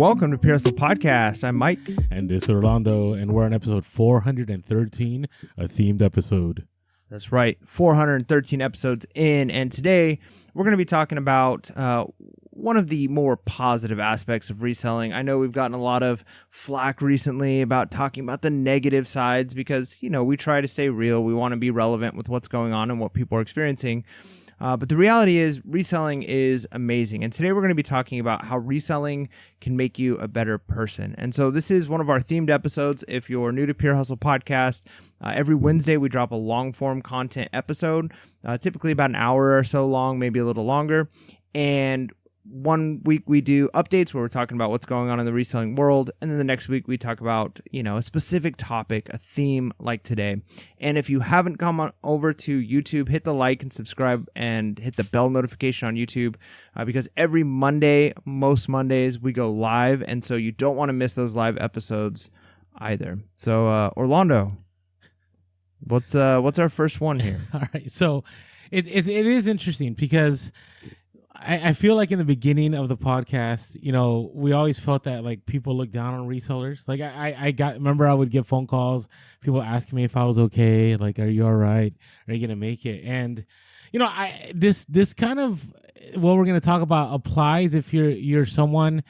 Welcome to Pure Hustle Podcast. I'm Mike. And this is Orlando, and we're on episode 413, a themed episode. That's right, 413 episodes in, and today we're going to be talking about one of the more positive aspects of reselling. I know we've gotten a lot of flack recently about talking about the negative sides because, you know, we try to stay real. We want to be relevant with what's going on and what people are experiencing. But the reality is reselling is amazing. And today we're going to be talking about how reselling can make you a better person. And so this is one of our themed episodes. If you're new to Pure Hustle Podcast, every Wednesday we drop a long form content episode, typically about an hour or so long, maybe a little longer. And 1 week we do updates where we're talking about what's going on in the reselling world. And then the next week we talk about, you know, a specific topic, a theme like today. And if you haven't come on over to YouTube, hit the like and subscribe and hit the bell notification on YouTube because every Monday, most Mondays, we go live. And so you don't want to miss those live episodes either. So Orlando, what's our first one here? All right. So it is interesting because I feel like in the beginning of the podcast, you know, we always felt that like people look down on resellers. Like remember I would get phone calls, people asking me if I was okay. Like, are you all right? Are you going to make it? And, you know, this kind of what we're going to talk about applies if you're someone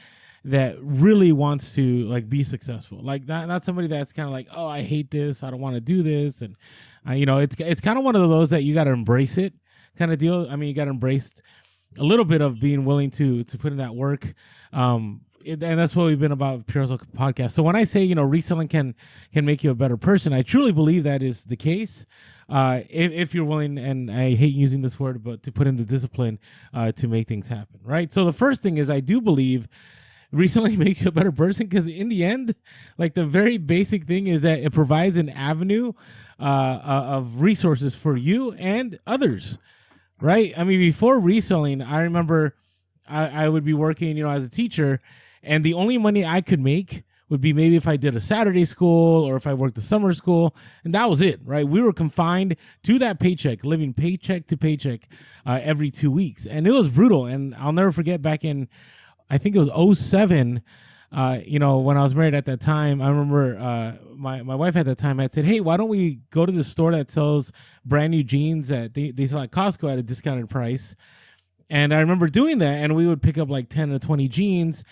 that really wants to like be successful. Like not somebody that's kind of like, oh, I hate this. I don't want to do this. And, you know, it's kind of one of those that you got to embrace it kind of deal. I mean, you got to embrace a little bit of being willing to put in that work. And that's what we've been about Pure Hustle Podcast. So when I say, you know, reselling can make you a better person, I truly believe that is the case. If you're willing, and I hate using this word, but to put in the discipline to make things happen, right? So the first thing is I do believe reselling makes you a better person because in the end, like the very basic thing is that it provides an avenue of resources for you and others. Right. I mean, before reselling, I remember I would be working, you know, as a teacher, and the only money I could make would be maybe if I did a Saturday school or if I worked a summer school. And that was it. Right. We were confined to that paycheck, living paycheck to paycheck every 2 weeks. And it was brutal. And I'll never forget back in, I think it was 2007. You know, when I was married at that time, I remember my wife at that time had said, hey, why don't we go to the store that sells brand new jeans that they sell at Costco at a discounted price? And I remember doing that, and we would pick up like 10 or 20 jeans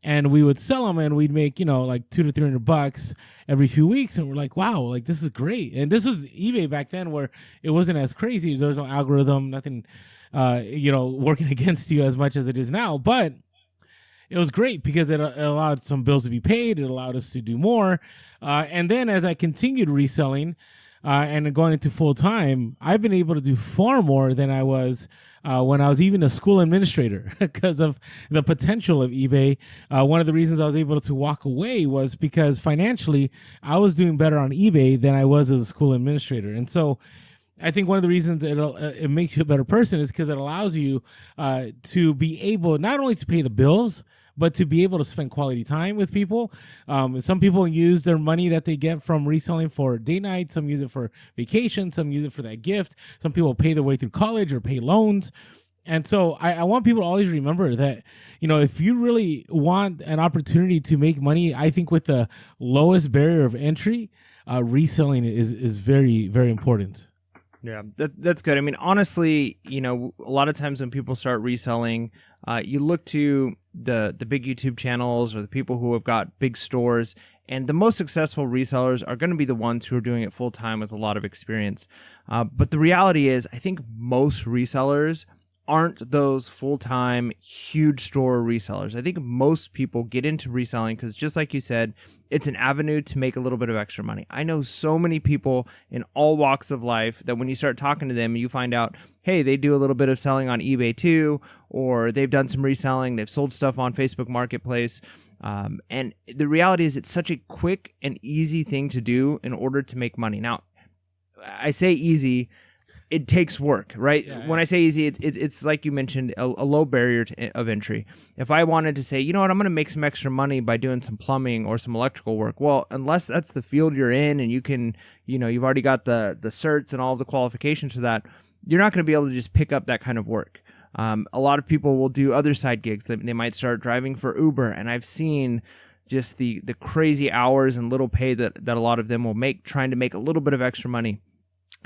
and we would sell them, and we'd make, you know, like $200 to $300 every few weeks. And we're like, wow, like this is great. And this was eBay back then where it wasn't as crazy. There was no algorithm, nothing, you know, working against you as much as it is now. But it was great because it allowed some bills to be paid. It allowed us to do more. And then as I continued reselling and going into full time, I've been able to do far more than I was when I was even a school administrator because of the potential of eBay. One of the reasons I was able to walk away was because financially I was doing better on eBay than I was as a school administrator. And so I think one of the reasons it makes you a better person is because it allows you to be able not only to pay the bills, but to be able to spend quality time with people. Some people use their money that they get from reselling for date night. Some use it for vacation. Some use it for that gift. Some people pay their way through college or pay loans. And so I want people to always remember that, you know, if you really want an opportunity to make money, I think with the lowest barrier of entry, reselling is very, very important. Yeah, that's good. I mean, honestly, you know, a lot of times when people start reselling, you look to the big YouTube channels or the people who have got big stores, and the most successful resellers are going to be the ones who are doing it full time with a lot of experience. But the reality is, I think most resellers aren't those full-time huge store resellers. I think most people get into reselling because, just like you said, it's an avenue to make a little bit of extra money. I know so many people in all walks of life that when you start talking to them, you find out, hey, they do a little bit of selling on eBay too, or they've done some reselling, they've sold stuff on Facebook Marketplace. And the reality is it's such a quick and easy thing to do in order to make money. Now, I say easy, it takes work, right? Yeah. When I say easy, it's like you mentioned, a low barrier of entry. If I wanted to say, you know what, I'm going to make some extra money by doing some plumbing or some electrical work, well, unless that's the field you're in and you can, you know, you've already got the certs and all of the qualifications for that, you're not going to be able to just pick up that kind of work. A lot of people will do other side gigs. They might start driving for Uber, and I've seen just the crazy hours and little pay that a lot of them will make trying to make a little bit of extra money.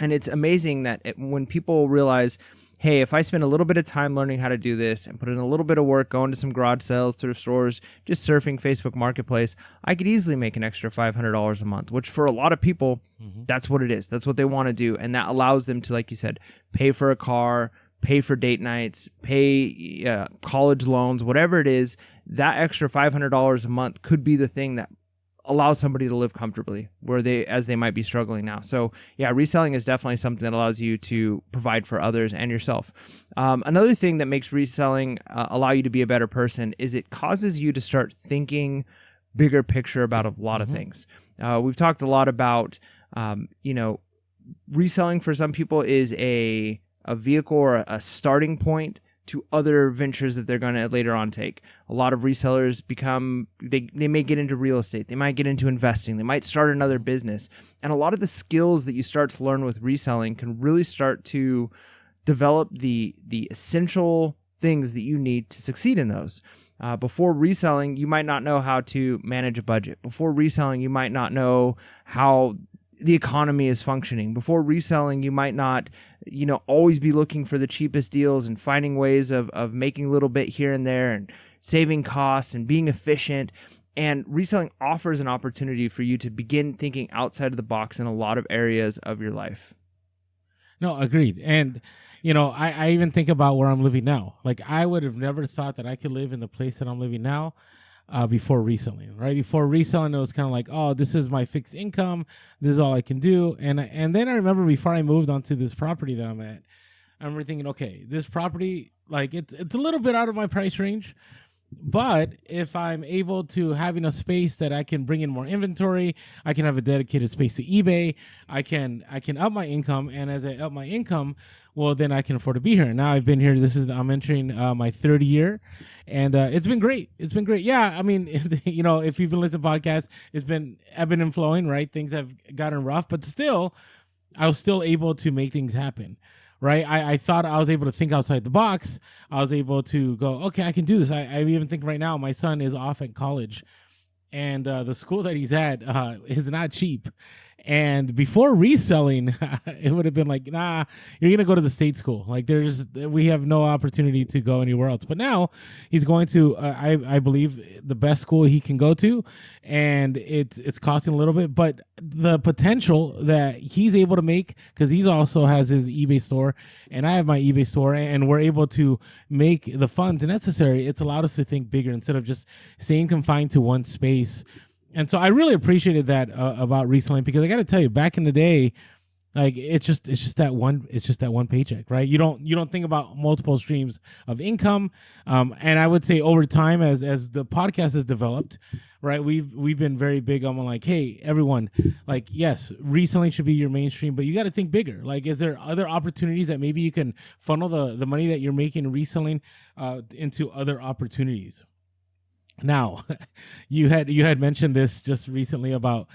And it's amazing that when people realize, hey, if I spend a little bit of time learning how to do this and put in a little bit of work, going to some garage sales, thrift stores, just surfing Facebook Marketplace, I could easily make an extra $500 a month, which for a lot of people, that's what it is. That's what they want to do. And that allows them to, like you said, pay for a car, pay for date nights, pay college loans, whatever it is. That extra $500 a month could be the thing that allows somebody to live comfortably as they might be struggling now. So yeah, reselling is definitely something that allows you to provide for others and yourself. Another thing that makes reselling allow you to be a better person is it causes you to start thinking bigger picture about a lot of things. We've talked a lot about, reselling for some people is a vehicle or a starting point to other ventures that they're going to later on take. A lot of resellers they may get into real estate. They might get into investing. They might start another business. And a lot of the skills that you start to learn with reselling can really start to develop the essential things that you need to succeed in those. Before reselling, you might not know how to manage a budget. Before reselling, you might not know how the economy is functioning. Before reselling, you might not, always be looking for the cheapest deals and finding ways of making a little bit here and there and saving costs and being efficient. And reselling offers an opportunity for you to begin thinking outside of the box in a lot of areas of your life. No, agreed. And, I even think about where I'm living now. Like, I would have never thought that I could live in the place that I'm living now. Before reselling, right? Before reselling, it was kind of like, oh, this is my fixed income. This is all I can do. And then I remember before I moved onto this property that I'm at, I remember thinking, okay, this property, like it's a little bit out of my price range, but if I'm able to have enough space that I can bring in more inventory, I can have a dedicated space to eBay. I can up my income, and as I up my income, well, then I can afford to be here. Now I've been here. I'm entering my third year, and it's been great. It's been great. Yeah, I mean, if you've been listening to podcasts, I've been flowing, right? Things have gotten rough, but still, I was still able to make things happen. Right. I thought I was able to think outside the box. I was able to go, okay, I can do this. I even think right now my son is off at college, and the school that he's at is not cheap. And before reselling, it would have been like, nah, you're going to go to the state school. Like we have no opportunity to go anywhere else. But now he's going to, I believe, the best school he can go to. And it's costing a little bit, but the potential that he's able to make, because he also has his eBay store and I have my eBay store, and we're able to make the funds necessary. It's allowed us to think bigger instead of just staying confined to one space. And so I really appreciated that about reselling, because I got to tell you, back in the day, like it's just that one paycheck, right? You don't think about multiple streams of income. And I would say over time, as the podcast has developed, right, we've been very big on like, hey, everyone, like, yes, reselling should be your mainstream, but you got to think bigger. Like, is there other opportunities that maybe you can funnel the money that you're making reselling into other opportunities? Now, you had mentioned this just recently about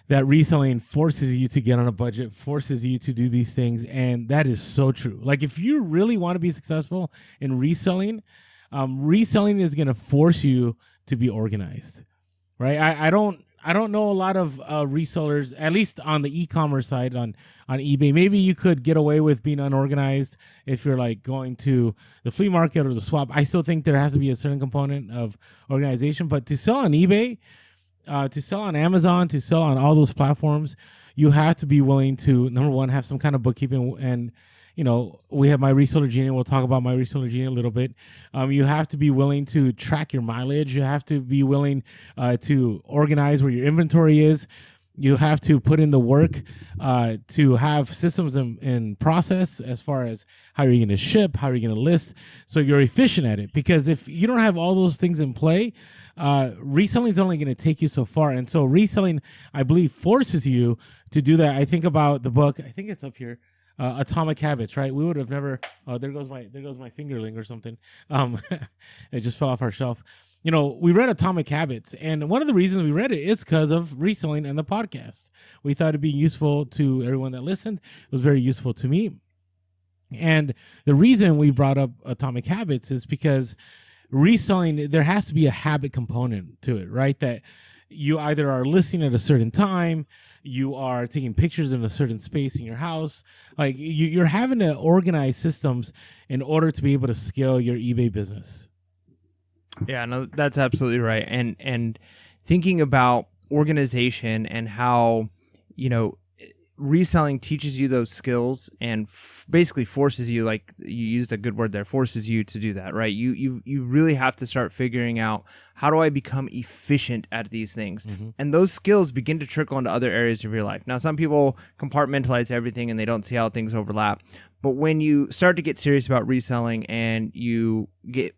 that reselling forces you to get on a budget, forces you to do these things, and that is so true. Like, if you really want to be successful in reselling, reselling is going to force you to be organized, right? I don't know a lot of resellers, at least on the e-commerce side on eBay. Maybe you could get away with being unorganized if you're like going to the flea market or the swap. I still think there has to be a certain component of organization, but to sell on eBay, to sell on Amazon, to sell on all those platforms, you have to be willing to, number one, have some kind of bookkeeping. And we have My Reseller Genie. We'll talk about My Reseller Genie a little bit. You have to be willing to track your mileage. You have to be willing to organize where your inventory is. You have to put in the work to have systems in process as far as how you're going to ship, how you're going to list, so you're efficient at it. Because if you don't have all those things in play, reselling is only going to take you so far. And so reselling, I believe, forces you to do that. I think about the book. I think it's up here. Atomic Habits, right? We would have never. Oh, there goes my fingerling or something. It just fell off our shelf. We read Atomic Habits, and one of the reasons we read it is because of reselling and the podcast. We thought it'd be useful to everyone that listened. It was very useful to me. And the reason we brought up Atomic Habits is because reselling, there has to be a habit component to it, right? That you either are listing at a certain time, you are taking pictures in a certain space in your house. Like you're having to organize systems in order to be able to scale your eBay business. Yeah, no, that's absolutely right. And thinking about organization and how, reselling teaches you those skills and basically forces you, like you used a good word there, forces you to do that, right? You really have to start figuring out, how do I become efficient at these things? Mm-hmm. And those skills begin to trickle into other areas of your life. Now, some people compartmentalize everything and they don't see how things overlap. But when you start to get serious about reselling and you get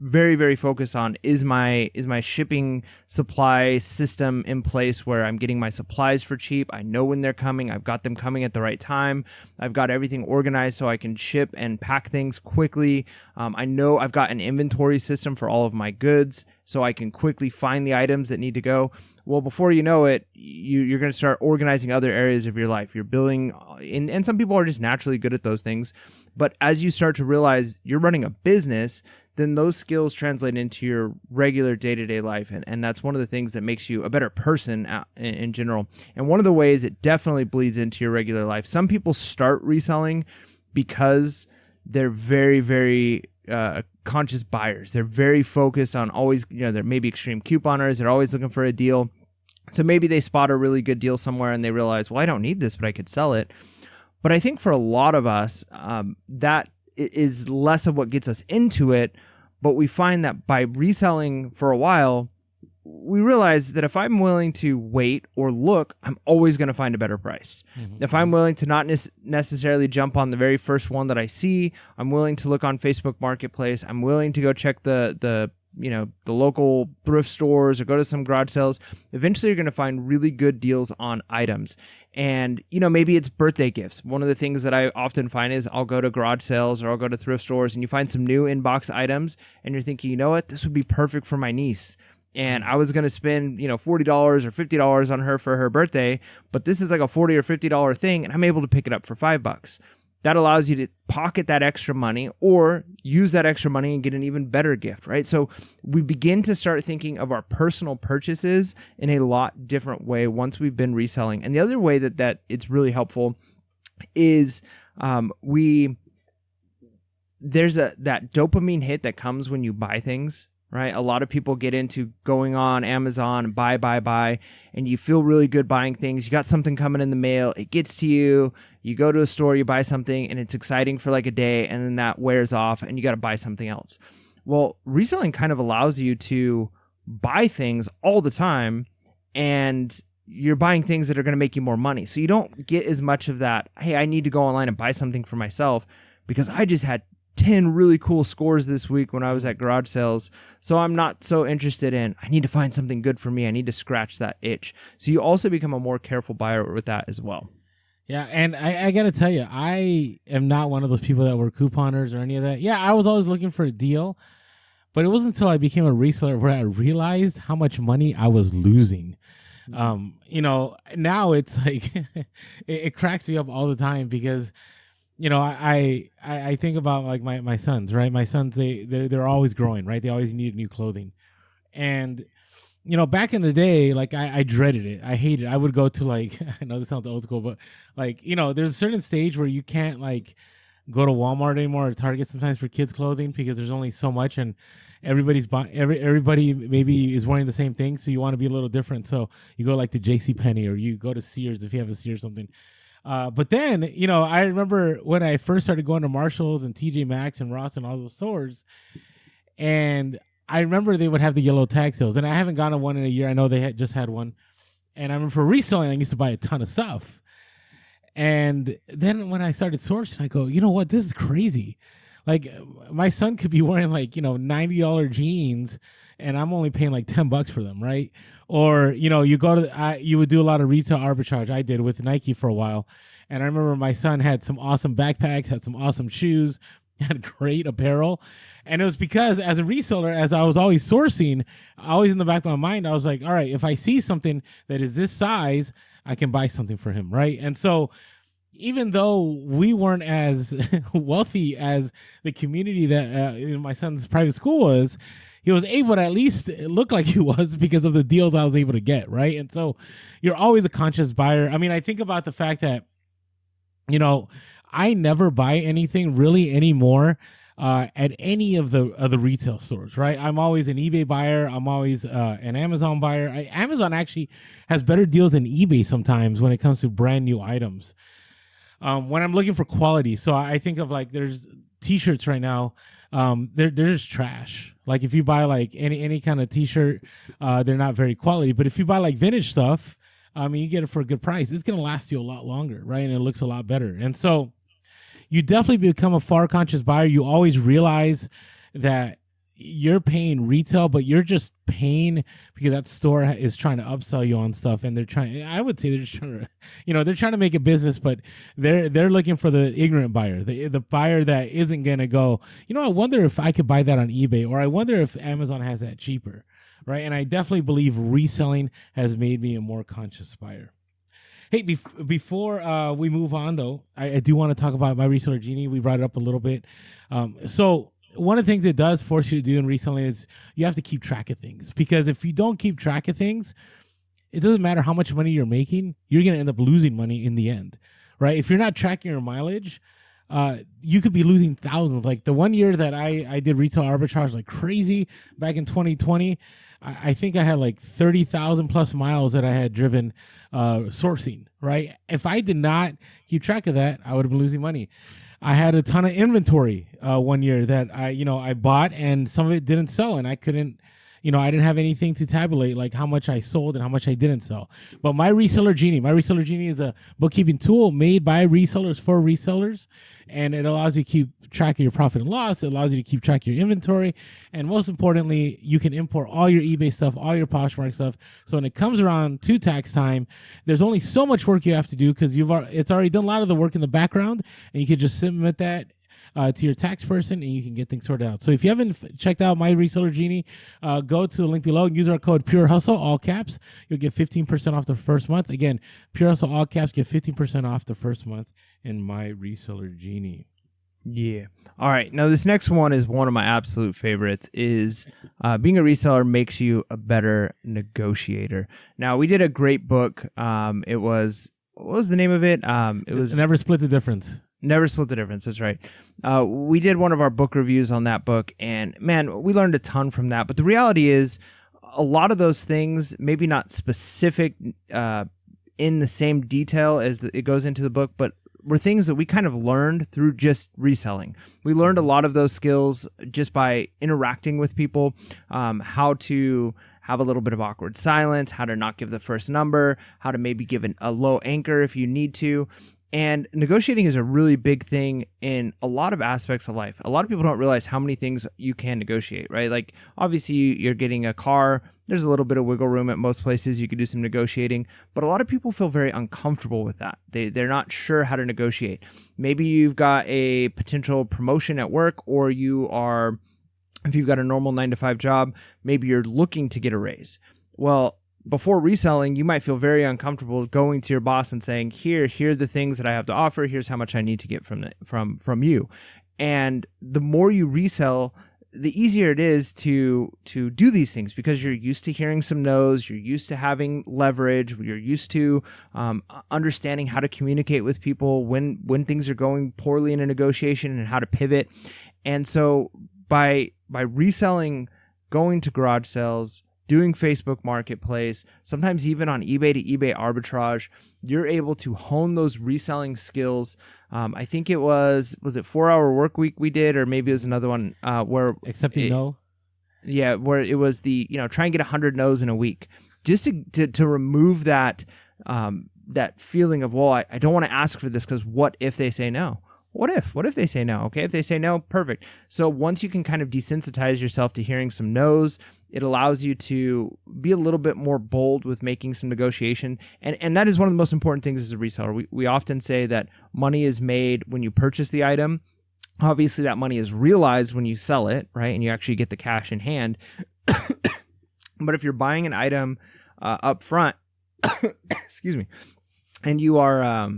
very, very focused on, is my shipping supply system in place where I'm getting my supplies for cheap? I know when they're coming. I've got them coming at the right time. I've got everything organized so I can ship and pack things quickly. I know I've got an inventory system for all of my goods so I can quickly find the items that need to go. Well, before you know it, you're going to start organizing other areas of your life. You're building, and some people are just naturally good at those things. But as you start to realize you're running a business, then those skills translate into your regular day-to-day life. And that's one of the things that makes you a better person in general. And one of the ways it definitely bleeds into your regular life. Some people start reselling because they're very, very conscious buyers. They're very focused on always, they're maybe extreme couponers. They're always looking for a deal. So maybe they spot a really good deal somewhere and they realize, well, I don't need this, but I could sell it. But I think for a lot of us, that is less of what gets us into it. But we find that by reselling for a while, we realize that if I'm willing to wait or look, I'm always going to find a better price. Mm-hmm. If I'm willing to not necessarily jump on the very first one that I see, I'm willing to look on Facebook Marketplace. I'm willing to go check the local thrift stores or go to some garage sales. Eventually, you're going to find really good deals on items. And, maybe it's birthday gifts. One of the things that I often find is I'll go to garage sales or I'll go to thrift stores and you find some new inbox items and you're thinking, you know what, this would be perfect for my niece. And I was going to spend, $40 or $50 on her for her birthday, but this is like a $40 or $50 thing and I'm able to pick it up for $5. That allows you to pocket that extra money or use that extra money and get an even better gift, right? So we begin to start thinking of our personal purchases in a lot different way once we've been reselling. And the other way that it's really helpful is there's that dopamine hit that comes when you buy things. Right? A lot of people get into going on Amazon and buy, and you feel really good buying things. You got something coming in the mail. It gets to you. You go to a store, you buy something, and it's exciting for like a day, and then that wears off, and you got to buy something else. Well, reselling kind of allows you to buy things all the time, and you're buying things that are going to make you more money. So you don't get as much of that, hey, I need to go online and buy something for myself because I just had 10 really cool scores this week when I was at garage sales. So I'm not so interested in, I need to find something good for me. I need to scratch that itch. So you also become a more careful buyer with that as well. Yeah. And I got to tell you, I am not one of those people that were couponers or any of that. Yeah. I was always looking for a deal, but it wasn't until I became a reseller where I realized how much money I was losing. Now it's like, it cracks me up all the time because I think about like my sons, right? My sons, they're always growing, right? They always need new clothing. And, back in the day, like I dreaded it. I hated it. I would go to like, I know this sounds old school, but like, there's a certain stage where you can't like go to Walmart anymore or Target sometimes for kids clothing because there's only so much and everybody's buying, everybody maybe is wearing the same thing. So you want to be a little different. So you go like to JCPenney or you go to Sears if you have a Sears something. But then, I remember when I first started going to Marshalls and TJ Maxx and Ross and all those stores, and I remember they would have the yellow tag sales, and I haven't gone to one in a year. I know they just had one, and I remember for reselling, I used to buy a ton of stuff. And then when I started sourcing, I go, you know what, this is crazy. Like my son could be wearing like, $90 jeans and I'm only paying like $10 for them. Right. Or, you go to, you would do a lot of retail arbitrage. I did with Nike for a while. And I remember my son had some awesome backpacks, had some awesome shoes, had great apparel. And it was because as a reseller, as I was always sourcing, always in the back of my mind, I was like, all right, if I see something that is this size, I can buy something for him. Right. And so even though we weren't as wealthy as the community that my son's private school was, he was able to at least look like he was because of the deals I was able to get, right? And so you're always a conscious buyer. I mean, I think about the fact that, I never buy anything really anymore at any of the retail stores, right? I'm always an eBay buyer. I'm always an Amazon buyer. Amazon actually has better deals than eBay sometimes when it comes to brand new items. When I'm looking for quality, so I think of like there's t-shirts right now. They're just trash. Like if you buy like any kind of t-shirt, they're not very quality. But if you buy like vintage stuff, I mean, you get it for a good price. It's gonna last you a lot longer, right? And it looks a lot better. And so you definitely become a far conscious buyer. You always realize that you're paying retail, but you're just paying because that store is trying to upsell you on stuff. And I would say they're just trying to, they're trying to make a business, but they're looking for the ignorant buyer, the buyer that isn't going to go, I wonder if I could buy that on eBay, or I wonder if Amazon has that cheaper. Right. And I definitely believe reselling has made me a more conscious buyer. Hey, before we move on, though, I do want to talk about my reseller genie. We brought it up a little bit. So one of the things it does force you to do in reselling is you have to keep track of things, because if you don't keep track of things, it doesn't matter how much money you're making. You're going to end up losing money in the end, right? If you're not tracking your mileage, you could be losing thousands. Like the one year that I did retail arbitrage like crazy back in 2020, I think I had like 30,000 plus miles that I had driven sourcing, right? If I did not keep track of that, I would have been losing money. I had a ton of inventory one year that I bought, and some of it didn't sell, and I couldn't, I didn't have anything to tabulate like how much I sold and how much I didn't sell. But my Reseller Genie is a bookkeeping tool made by resellers for resellers, and it allows you to keep track of your profit and loss. It allows you to keep track of your inventory, and most importantly, you can import all your eBay stuff, all your Poshmark stuff. So when it comes around to tax time, there's only so much work you have to do because it's already done a lot of the work in the background, and you can just submit that to your tax person, and you can get things sorted out. So if you haven't checked out my Reseller Genie, go to the link below and use our code Pure Hustle, all caps. You'll get 15% off the first month. Again, Pure Hustle, all caps, get 15% off the first month in my Reseller Genie. Yeah. All right. Now, this next one is one of my absolute favorites. Is being a reseller makes you a better negotiator. Now, we did a great book. What was the name of it? It was Never Split the Difference. Never Split the Difference. That's right. We did one of our book reviews on that book, and man, we learned a ton from that. But the reality is, a lot of those things, maybe not specific in the same detail as it goes into the book, but were things that we kind of learned through just reselling. We learned a lot of those skills just by interacting with people, how to have a little bit of awkward silence, how to not give the first number, how to maybe give a low anchor if you need to. And negotiating is a really big thing in a lot of aspects of life. A lot of people don't realize how many things you can negotiate, right? Like, obviously, you're getting a car. There's a little bit of wiggle room at most places. You could do some negotiating. But a lot of people feel very uncomfortable with that. They're not sure how to negotiate. Maybe you've got a potential promotion at work, or if you've got a normal 9-to-5 job, maybe you're looking to get a raise. Well, before reselling, you might feel very uncomfortable going to your boss and saying, here are the things that I have to offer. Here's how much I need to get from you. And the more you resell, the easier it is to do these things, because you're used to hearing some no's, you're used to having leverage, you're used to understanding how to communicate with people when things are going poorly in a negotiation and how to pivot. And so by reselling, going to garage sales, doing Facebook Marketplace, sometimes even on eBay to eBay arbitrage, you're able to hone those reselling skills. I think it was it 4-hour work week we did, or maybe it was another one where accepting no. Yeah, where it was the try and get 100 no's in a week, just to remove that feeling of, well, I don't want to ask for this because what if they say no? What if they say no? Okay, if they say no, perfect. So once you can kind of desensitize yourself to hearing some no's, it allows you to be a little bit more bold with making some negotiation. And that is one of the most important things as a reseller. We often say that money is made when you purchase the item. Obviously, that money is realized when you sell it, right? And you actually get the cash in hand. But if you're buying an item up front, excuse me, and you are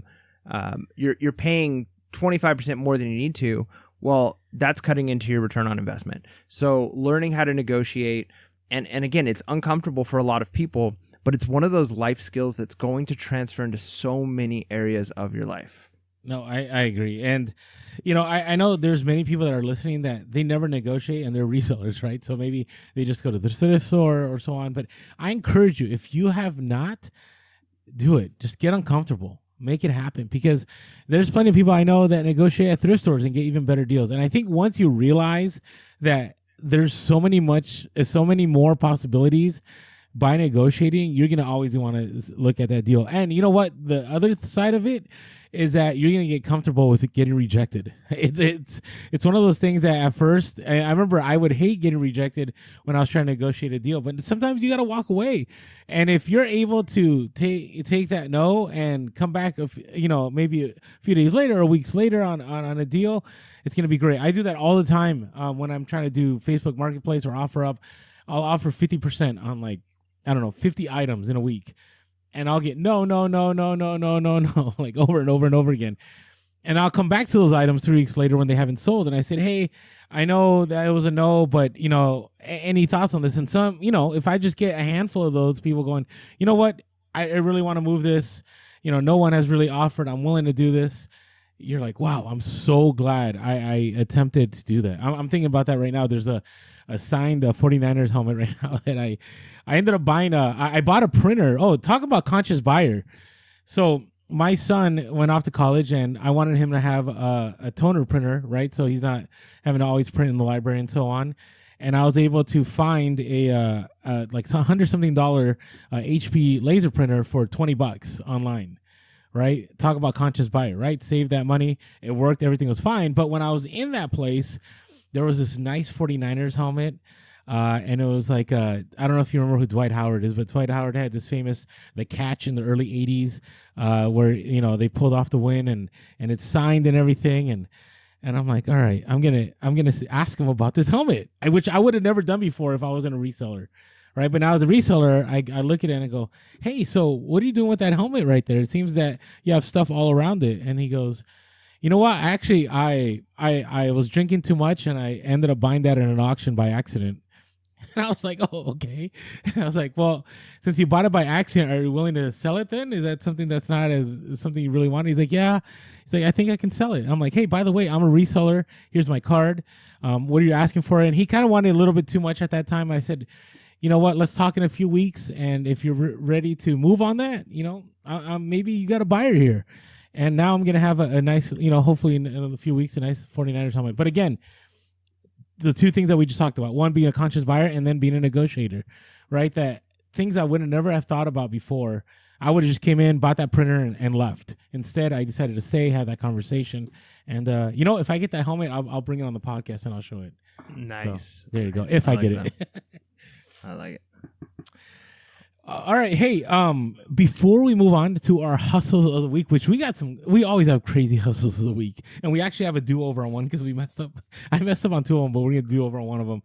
you're paying 25% more than you need to. Well, that's cutting into your return on investment. So learning how to negotiate, and again, it's uncomfortable for a lot of people, but it's one of those life skills that's going to transfer into so many areas of your life. No, I agree. And, I know there's many people that are listening that they never negotiate and they're resellers, right? So maybe they just go to the thrift store or so on. But I encourage you, if you have not, do it. Just get uncomfortable. Make it happen, because there's plenty of people I know that negotiate at thrift stores and get even better deals. And I think once you realize that there's so many more possibilities by negotiating, you're going to always want to look at that deal. And you know what? The other side of it is that you're going to get comfortable with getting rejected. It's one of those things that at first, I remember I would hate getting rejected when I was trying to negotiate a deal, but sometimes you got to walk away. And if you're able to take that no and come back, maybe a few days later or weeks later on a deal, it's going to be great. I do that all the time when I'm trying to do Facebook Marketplace or offer up. I'll offer 50% on 50 items in a week. And I'll get no, like over and over and over again. And I'll come back to those items 3 weeks later when they haven't sold. And I said, hey, I know that it was a no, but, any thoughts on this? And some, if I just get a handful of those people going, you know what, I really want to move this. No one has really offered. I'm willing to do this. You're like, wow, I'm so glad I attempted to do that. I'm thinking about that right now. There's a signed 49ers helmet right now that I ended up buying. I bought a printer. Oh, talk about conscious buyer. So my son went off to college and I wanted him to have a toner printer, right? So he's not having to always print in the library and so on. And I was able to find a like $100 something HP laser printer for $20 online. Right? Talk about conscious buyer, right? Save that money. It worked. Everything was fine. But when I was in that place, there was this nice 49ers helmet. And it was like, I don't know if you remember who Dwight Howard is, but Dwight Howard had this famous, The Catch in the early 80s, where, they pulled off the win and it's signed and everything. And I'm like, all right, I'm going to ask him about this helmet, which I would have never done before if I wasn't a reseller. Right. But now as a reseller, I look at it and I go, hey, so what are you doing with that helmet right there? It seems that you have stuff all around it. And he goes, you know what? Actually, I was drinking too much and I ended up buying that in an auction by accident. And I was like, oh, okay. And I was like, well, since you bought it by accident, are you willing to sell it then? Is that something that's not as something you really want? He's like, yeah. He's like, I think I can sell it. I'm like, hey, by the way, I'm a reseller. Here's my card. What are you asking for? And he kind of wanted a little bit too much at that time. I said, you know what, let's talk in a few weeks. And if you're ready to move on that, maybe you got a buyer here. And now I'm going to have a nice, hopefully in a few weeks, a nice 49ers helmet. But again, the two things that we just talked about, one being a conscious buyer and then being a negotiator, right? That things I would have never have thought about before. I would have just came in, bought that printer and left. Instead, I decided to stay, have that conversation. And, if I get that helmet, I'll bring it on the podcast and I'll show it. Nice. So, there you go. If I get it. I like it. All right. Hey, before we move on to our hustles of the week, which we always have crazy hustles of the week. And we actually have a do-over on one because we messed up. I messed up on two of them, but we're going to do over on one of them.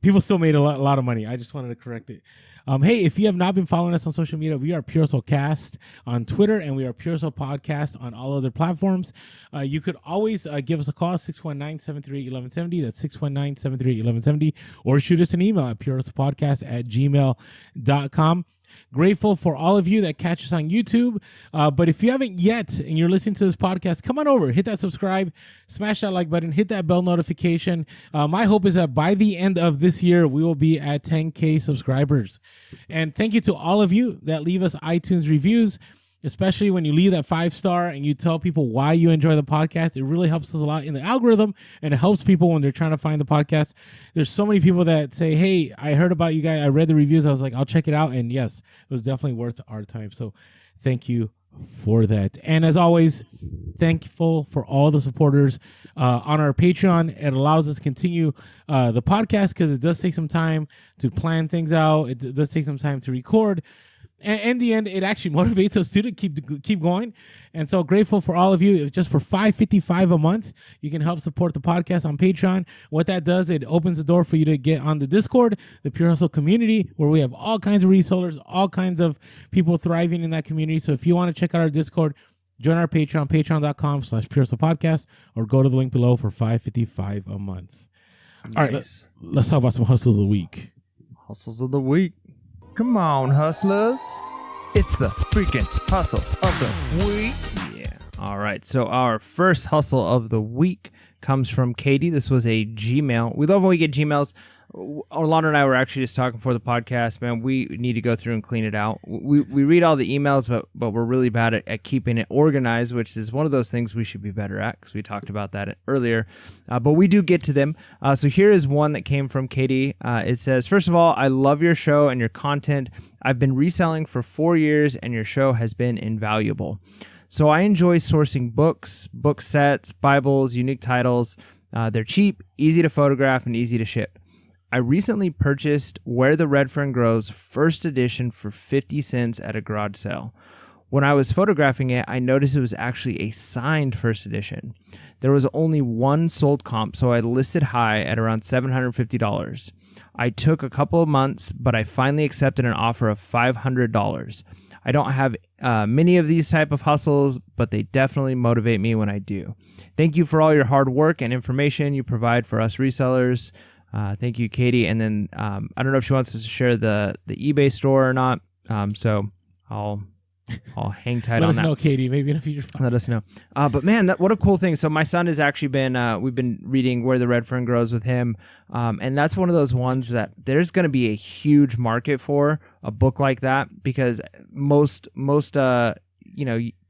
People still made a lot of money. I just wanted to correct it. Hey, if you have not been following us on social media, we are Pure Hustle Cast on Twitter and we are Pure Hustle Podcast on all other platforms. You could always give us a call, 619-738-1170. That's 619-738-1170. Or shoot us an email at purehustlepodcast@gmail.com. Grateful for all of you that catch us on YouTube. But if you haven't yet and you're listening to this podcast, come on over, hit that subscribe, smash that like button, hit that bell notification. My hope is that by the end of this year, we will be at 10K subscribers. And thank you to all of you that leave us iTunes reviews, especially when you leave that 5-star and you tell people why you enjoy the podcast. It really helps us a lot in the algorithm and it helps people when they're trying to find the podcast. There's so many people that say, hey, I heard about you guys. I read the reviews. I was like, I'll check it out. And yes, it was definitely worth our time. So thank you for that. And as always, thankful for all the supporters on our Patreon. It allows us to continue the podcast because it does take some time to plan things out. It does take some time to record. And in the end, it actually motivates us to keep going. And so grateful for all of you. Just for $5.55 a month, you can help support the podcast on Patreon. What that does, it opens the door for you to get on the Discord, the Pure Hustle community, where we have all kinds of resellers, all kinds of people thriving in that community. So if you want to check out our Discord, Join our Patreon, patreon.com/PureHustlePodcast, or go to the link below for $5.55 a month. Nice. All right, let's talk about some hustles of the week. Hustles of the week. Come on, hustlers. It's the freaking hustle of the week. Yeah. All right. So our first hustle of the week comes from Katie. This was a Gmail. We love when we get Gmails. Orlando and I were actually just talking for the podcast, man. We need to go through and clean it out. We read all the emails, but we're really bad at keeping it organized, which is one of those things we should be better at, because we talked about that earlier. But we do get to them. So here is one that came from Katie. It says, first of all, I love your show and your content. I've been reselling for 4 years, and your show has been invaluable. So I enjoy sourcing books, book sets, Bibles, unique titles. They're cheap, easy to photograph, and easy to ship. I recently purchased Where the Red Fern Grows first edition for 50 cents at a garage sale. When I was photographing it, I noticed it was actually a signed first edition. There was only one sold comp, so I listed high at around $750. I took a couple of months, but I finally accepted an offer of $500. I don't have many of these type of hustles, but they definitely motivate me when I do. Thank you for all your hard work and information you provide for us resellers. Thank you, Katie. And then I don't know if she wants us to share the eBay store or not. So I'll hang tight on that. Let us know, Katie. Maybe in a future podcast. Let us know. But man, what a cool thing. So my son has actually been, we've been reading Where the Red Fern Grows with him. And that's one of those ones that there's going to be a huge market for a book like that, because most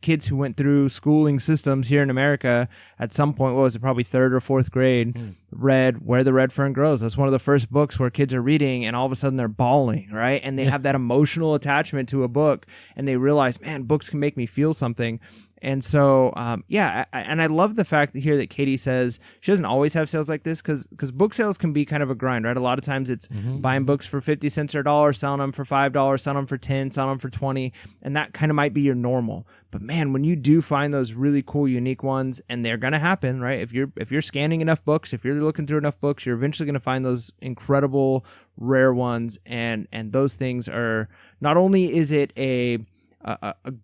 kids who went through schooling systems here in America at some point, what was it, probably 3rd or 4th grade, read Where the Red Fern Grows. That's one of the first books where kids are reading and all of a sudden they're bawling, right? And they have that emotional attachment to a book, and they realize, man, books can make me feel something. And so, and I love the fact that here that Katie says she doesn't always have sales like this, because book sales can be kind of a grind, right? A lot of times it's buying books for 50 cents or $1, selling them for $5, selling them for 10, selling them for 20, and that kind of might be your normal. But man, when you do find those really cool, unique ones, and they're going to happen, right? If you're scanning enough books, if you're looking through enough books, you're eventually going to find those incredible, rare ones. And those things are, not only is it a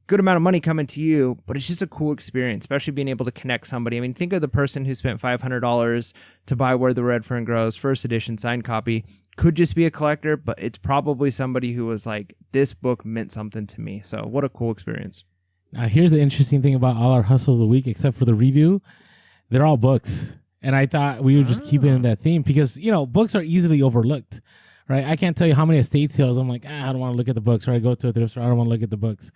good amount of money coming to you, but it's just a cool experience, especially being able to connect somebody. I mean, think of the person who spent $500 to buy Where the Red Fern Grows, first edition, signed copy. Could just be a collector, but it's probably somebody who was like, this book meant something to me. So what a cool experience. Now, here's the interesting thing about all our hustles of the week, except for the redo, they're all books. And I thought we would just keep it in that theme because, books are easily overlooked, right? I can't tell you how many estate sales I'm like, I don't want to look at the books, or I go to a thrift store, I don't want to look at the books.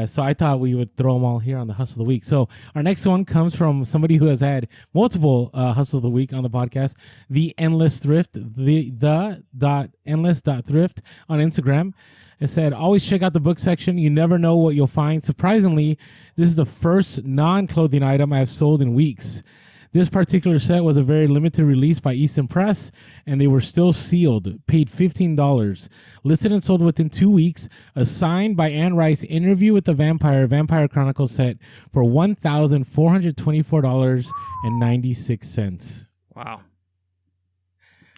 So I thought we would throw them all here on the hustle of the week. So our next one comes from somebody who has had multiple hustles of the week on the podcast, The Endless Thrift, the.endless.thrift on Instagram. It said, always check out the book section. You never know what you'll find. Surprisingly, this is the first non-clothing item I have sold in weeks. This particular set was a very limited release by Easton Press, and they were still sealed. Paid $15. Listed and sold within 2 weeks. A signed by Anne Rice Interview with the Vampire Chronicles set for $1,424.96. Wow.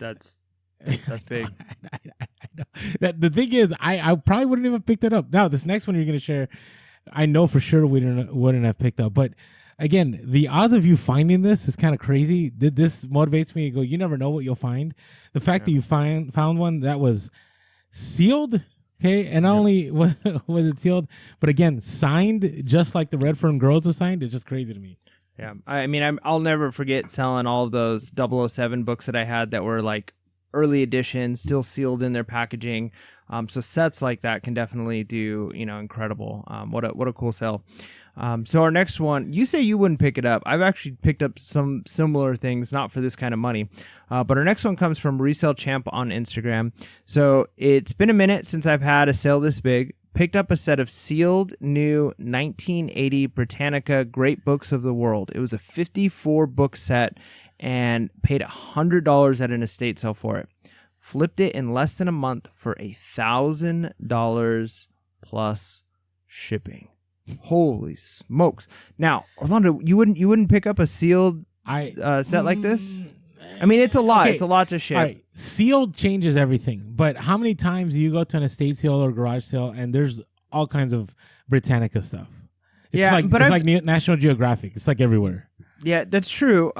That's big. I know. The thing is, I probably wouldn't even have picked it up. Now, this next one you're going to share, I know for sure we wouldn't have picked up. But again, the odds of you finding this is kind of crazy. This motivates me to go, you never know what you'll find. The fact that you found one that was sealed, okay, and not only was it sealed, but again, signed just like the Red Fern Grows was signed, it's just crazy to me. Yeah. I mean, I'll never forget selling all of those 007 books that I had that were like early edition, still sealed in their packaging. So sets like that can definitely do, incredible. What a cool sell. So our next one, you say you wouldn't pick it up. I've actually picked up some similar things, not for this kind of money. But our next one comes from Resell Champ on Instagram. So it's been a minute since I've had a sale this big. Picked up a set of sealed new 1980 Britannica Great Books of the World. It was a 54 book set and paid $100 at an estate sale for it. Flipped it in less than a month for $1,000 plus shipping. Holy smokes! Now, Orlando, you wouldn't pick up a sealed set like this? I mean, it's a lot. Okay. It's a lot to ship. All right. Sealed changes everything. But how many times do you go to an estate sale or garage sale and there's all kinds of Britannica stuff? It's like National Geographic. It's like everywhere. Yeah, that's true.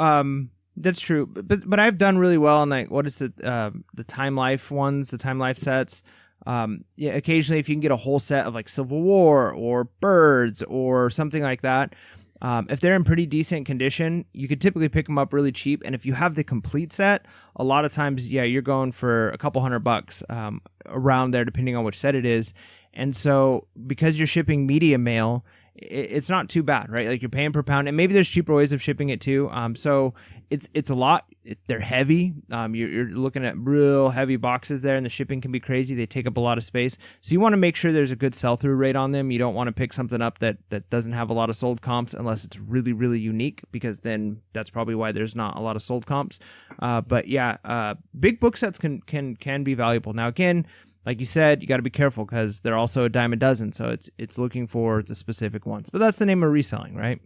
That's true. But I've done really well on like what is it? The Time Life ones, the Time Life sets. Yeah, occasionally if you can get a whole set of like Civil War or Birds or something like that, if they're in pretty decent condition, you could typically pick them up really cheap. And if you have the complete set, a lot of times, yeah, you're going for a couple $100 around there, depending on which set it is. And so because you're shipping media mail, it's not too bad, right? Like you're paying per pound, and maybe there's cheaper ways of shipping it too. So it's a lot. They're heavy. You're looking at real heavy boxes there, and the shipping can be crazy. They take up a lot of space. So you want to make sure there's a good sell-through rate on them. You don't want to pick something up that doesn't have a lot of sold comps unless it's really, really unique, because then that's probably why there's not a lot of sold comps. But yeah, big book sets can be valuable. Now again, like you said, you got to be careful because they're also a dime a dozen. So it's looking for the specific ones. But that's the name of reselling, right?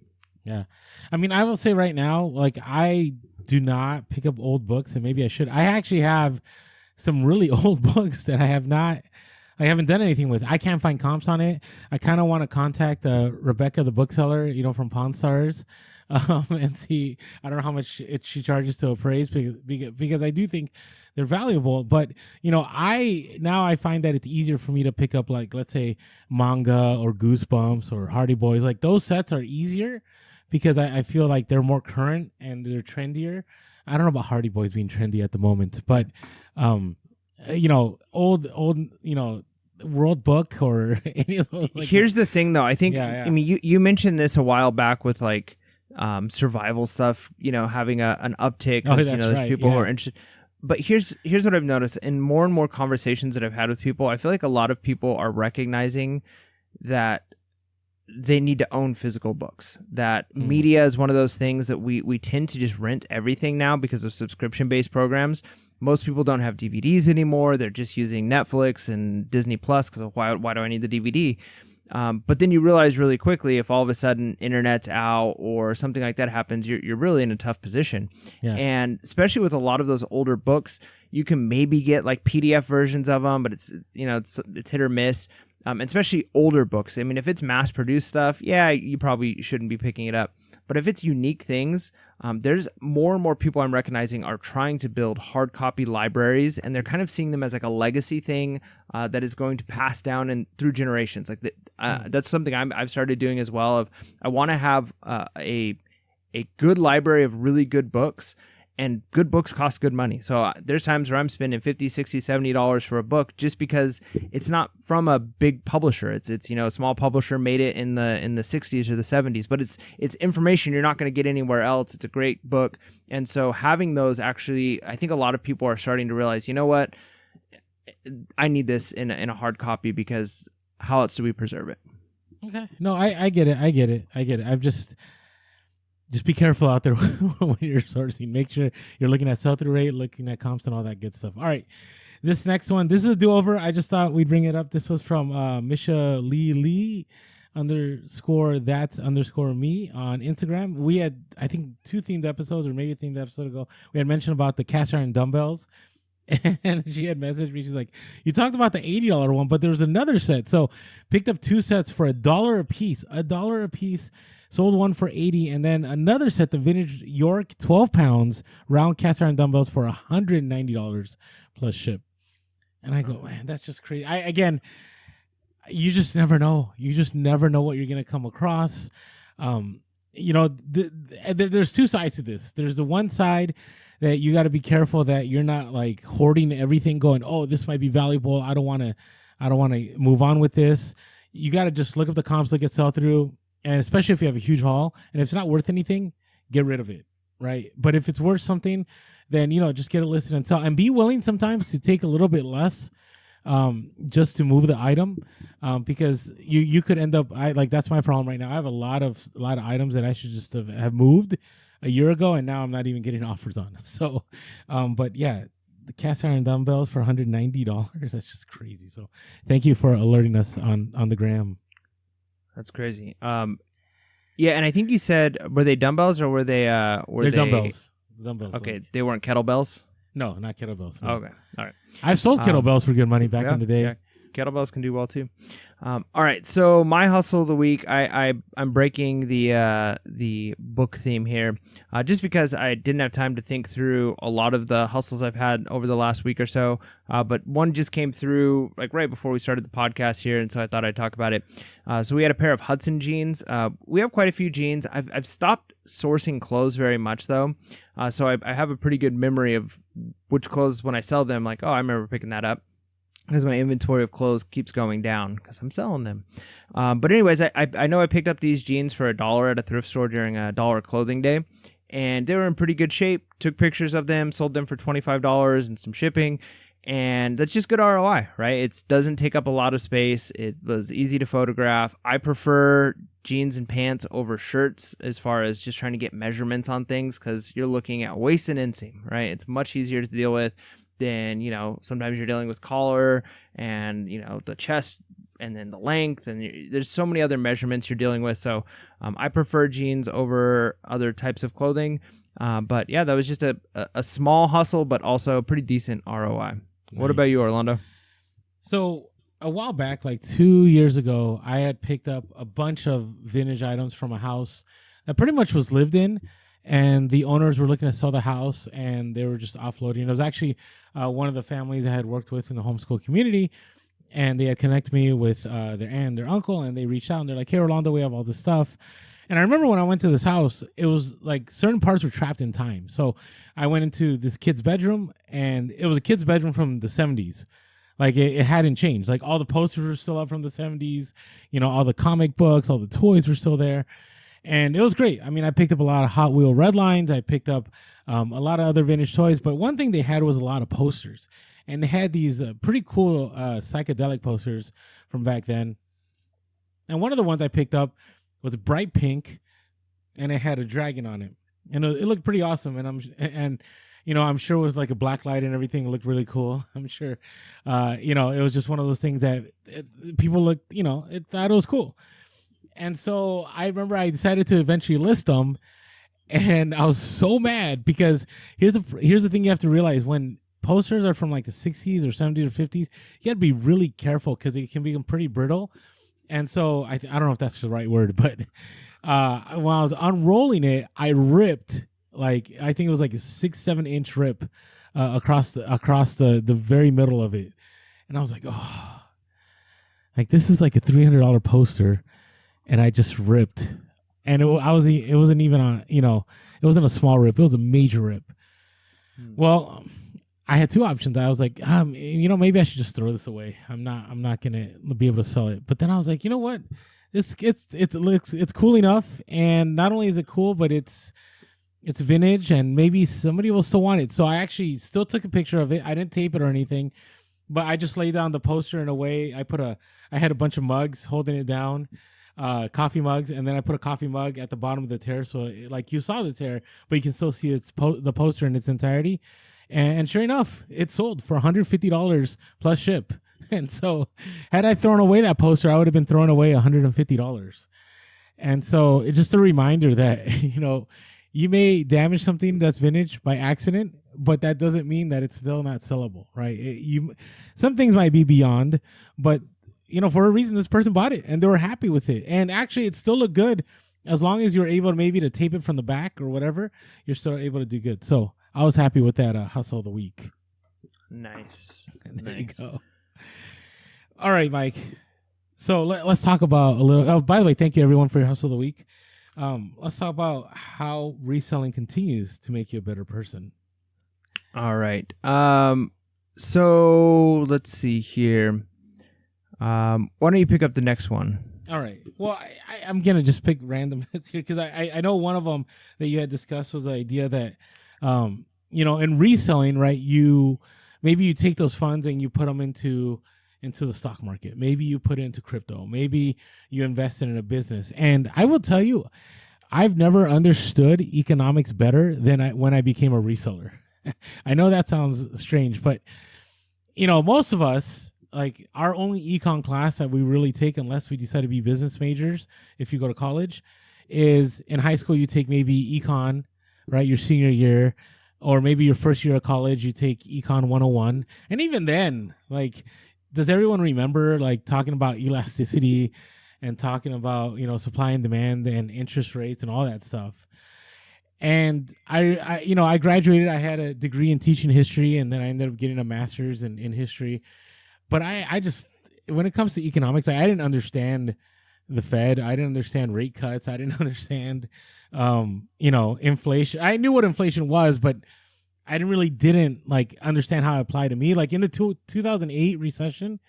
Yeah. I mean, I will say right now, like I do not pick up old books, and maybe I should. I actually have some really old books that I haven't done anything with. I can't find comps on it. I kind of want to contact Rebecca, the bookseller, from Pawn Stars, and see. I don't know how much she charges to appraise, because I do think they're valuable. But I find that it's easier for me to pick up, like, let's say manga or Goosebumps or Hardy Boys. Like those sets are easier because I feel like they're more current and they're trendier. I don't know about Hardy Boys being trendy at the moment, but old World Book or any of those. Like, here's the thing, though. I think I mean you mentioned this a while back with like survival stuff. Having an uptick. Oh, that's there's right. people who are interested. But here's what I've noticed in more and more conversations that I've had with people. I feel like a lot of people are recognizing that they need to own physical books. That media is one of those things that we tend to just rent everything now because of subscription-based programs. Most people don't have DVDs anymore. They're just using Netflix and Disney Plus because why do I need the DVD? But then you realize really quickly if all of a sudden internet's out or something like that happens, you're really in a tough position. Yeah. And especially with a lot of those older books, you can maybe get like PDF versions of them, but it's hit or miss. And especially older books. I mean, if it's mass-produced stuff, yeah, you probably shouldn't be picking it up. But if it's unique things, there's more and more people I'm recognizing are trying to build hard copy libraries, and they're kind of seeing them as like a legacy thing that is going to pass down and through generations. Like that's something I've started doing as well. I want to have a good library of really good books. And good books cost good money. So there's times where I'm spending $50, $60, $70 for a book just because it's not from a big publisher. It's a small publisher made it in the 60s or the 70s, but it's information you're not going to get anywhere else. It's a great book. And so having those actually, I think a lot of people are starting to realize, you know what? I need this in a hard copy because how else do we preserve it? Okay. No, I get it. I've just be careful out there when you're sourcing. Make sure you're looking at sell-through rate, looking at comps and all that good stuff. All right. This next one, this is a do-over. I just thought we'd bring it up. This was from Misha Lee _that's_me on Instagram. We had, I think, 2 themed episodes or maybe a themed episode ago. We had mentioned about the cast iron dumbbells. And she had messaged me. She's like, you talked about the $80 one, but there was another set. So picked up 2 sets for $1 a piece. $1 a piece. Sold one for $80, and then another set, the vintage York 12 pounds round cast iron dumbbells for $190 plus ship. And I go, man, that's just crazy. You just never know. You just never know what you're gonna come across. There's 2 sides to this. There's the one side that you got to be careful that you're not like hoarding everything, going, oh, this might be valuable. I don't want to move on with this. You got to just look up the comps, look at sell through. And especially if you have a huge haul, and if it's not worth anything, get rid of it, right? But if it's worth something, then, just get it listed and sell. And be willing sometimes to take a little bit less just to move the item because you could end up, that's my problem right now. I have a lot of items that I should just have moved a year ago, and now I'm not even getting offers on. So, but yeah, the cast iron dumbbells for $190, that's just crazy. So thank you for alerting us on the gram. That's crazy. Yeah, and I think you said, were they dumbbells or were they? They're dumbbells. Dumbbells. Okay, they weren't kettlebells. No, not kettlebells. No. Okay, all right. I've sold kettlebells for good money back in the day. Yeah. kettlebells can do well too. All right, so my hustle of the week, I'm breaking the book theme here, just because I didn't have time to think through a lot of the hustles I've had over the last week or so. But one just came through like right before we started the podcast here, and so I thought I'd talk about it. So we had a pair of Hudson jeans. We have quite a few jeans. I've stopped sourcing clothes very much though, so I have a pretty good memory of which clothes when I sell them, like, oh, I remember picking that up, because my inventory of clothes keeps going down because I'm selling them. But anyways, I know I picked up these jeans for $1 at a thrift store during a dollar clothing day, and they were in pretty good shape. Took pictures of them, sold them for $25 and some shipping, and that's just good ROI, right? It doesn't take up a lot of space. It was easy to photograph. I prefer jeans and pants over shirts as far as just trying to get measurements on things, because you're looking at waist and inseam, right? It's much easier to deal with than, sometimes you're dealing with collar and, the chest and then the length, and there's so many other measurements you're dealing with. So I prefer jeans over other types of clothing. But yeah, that was just a small hustle, but also pretty decent ROI. Nice. What about you, Orlando? So a while back, like 2 years ago, I had picked up a bunch of vintage items from a house that pretty much was lived in, and the owners were looking to sell the house, and they were just offloading. It was actually one of the families I had worked with in the homeschool community, and they had connected me with their aunt and their uncle, and they reached out, and they're like, hey, Orlando, we have all this stuff. And I remember when I went to this house, it was like certain parts were trapped in time. So I went into this kid's bedroom, and it was a kid's bedroom from the 70s. Like it hadn't changed. Like all the posters were still up from the 70s. All the comic books, all the toys were still there. And it was great. I mean, I picked up a lot of Hot Wheel red lines. I picked up a lot of other vintage toys. But one thing they had was a lot of posters. And they had these pretty cool psychedelic posters from back then. And one of the ones I picked up was bright pink, and it had a dragon on it, and it looked pretty awesome. And I'm sure with like a black light and everything, it looked really cool. I'm sure, it was just one of those things that people looked, thought it was cool. And so I remember I decided to eventually list them, and I was so mad because here's the thing you have to realize: when posters are from like the 60s or 70s or 50s, you got to be really careful because it can become pretty brittle. And so I don't know if that's the right word, but while I was unrolling it, I ripped, like, I think it was like a 6-7 inch rip across the very middle of it. And I was like, oh, like this is like a $300 poster, and I just ripped. And it wasn't even it wasn't a small rip, it was a major rip. Well, I had two options. I was like, maybe I should just throw this away. I'm not gonna be able to sell it. But then I was like, you know what? It's cool enough, and not only is it cool, but it's vintage, and maybe somebody will still want it. So I actually still took a picture of it. I didn't tape it or anything, but I just laid down the poster in a way. I had a bunch of mugs holding it down, coffee mugs, and then I put a coffee mug at the bottom of the tear, so like you saw the tear, but you can still see the poster in its entirety. And sure enough, it sold for $150 plus ship. And so had I thrown away that poster, I would have been throwing away $150. And so it's just a reminder that, you may damage something that's vintage by accident, but that doesn't mean that it's still not sellable, right? Some things might be beyond, but, for a reason, this person bought it and they were happy with it. And actually, it still looked good as long as you're able to tape it from the back or whatever, you're still able to do good. So I was happy with that hustle of the week. Nice. There you go. All right, Mike. So let's talk about a little. Oh, by the way, thank you everyone for your hustle of the week. Let's talk about how reselling continues to make you a better person. All right. So let's see here. Why don't you pick up the next one? All right. Well, I'm gonna just pick random bits here because I know one of them that you had discussed was the idea that in reselling, right? Maybe you take those funds and you put them into the stock market. Maybe you put it into crypto. Maybe you invest in a business. And I will tell you, I've never understood economics better than when I became a reseller. I know that sounds strange, but most of us, like our only econ class that we really take, unless we decide to be business majors, if you go to college, is in high school you take maybe econ, right? Your senior year, or maybe your first year of college, you take econ 101. And even then, like does everyone remember like talking about elasticity and talking about, supply and demand and interest rates and all that stuff? And I graduated. I had a degree in teaching history, and then I ended up getting a master's in history. But I just, when it comes to economics, I didn't understand the Fed. I didn't understand rate cuts. I didn't understand, inflation. I knew what inflation was, but I didn't like understand how it applied to me. Like in the 2008 recession,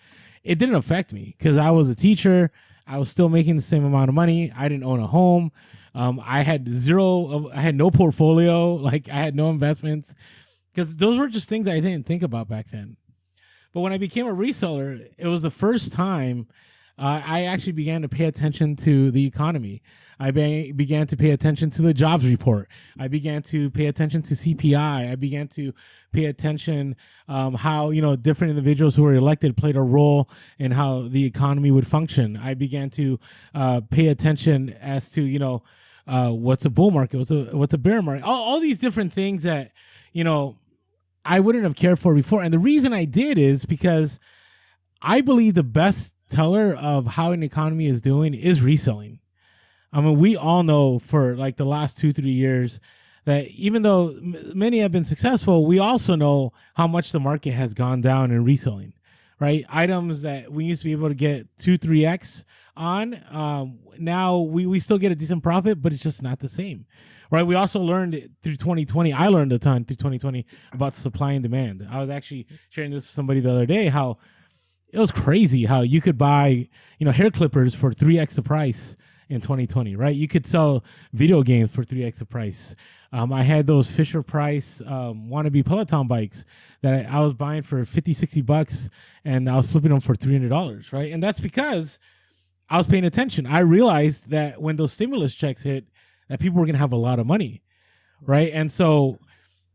it didn't affect me because I was a teacher. I was still making the same amount of money. I didn't own a home. I had no portfolio. Like I had no investments because those were just things I didn't think about back then. But when I became a reseller, it was the first time I actually began to pay attention to the economy. I began to pay attention to the jobs report. I began to pay attention to CPI. I began to pay attention how different individuals who were elected played a role in how the economy would function. I began to pay attention as to what's a bull market, what's a bear market, all these different things that I wouldn't have cared for before. And the reason I did is because I believe the best teller of how an economy is doing is reselling. I mean, we all know for like the last 2-3 years that even though many have been successful, we also know how much the market has gone down in reselling, right? Items that we used to be able to get 2-3x on, now we still get a decent profit, but it's just not the same. Right. We also learned through 2020. I learned a ton through 2020 about supply and demand. I was actually sharing this with somebody the other day, how it was crazy how you could buy, hair clippers for 3x the price in 2020, right? You could sell video games for 3x the price. I had those Fisher Price wannabe Peloton bikes that I was buying for $50-$60 and I was flipping them for $300, right? And that's because I was paying attention. I realized that when those stimulus checks hit, that people were going to have a lot of money, right? And so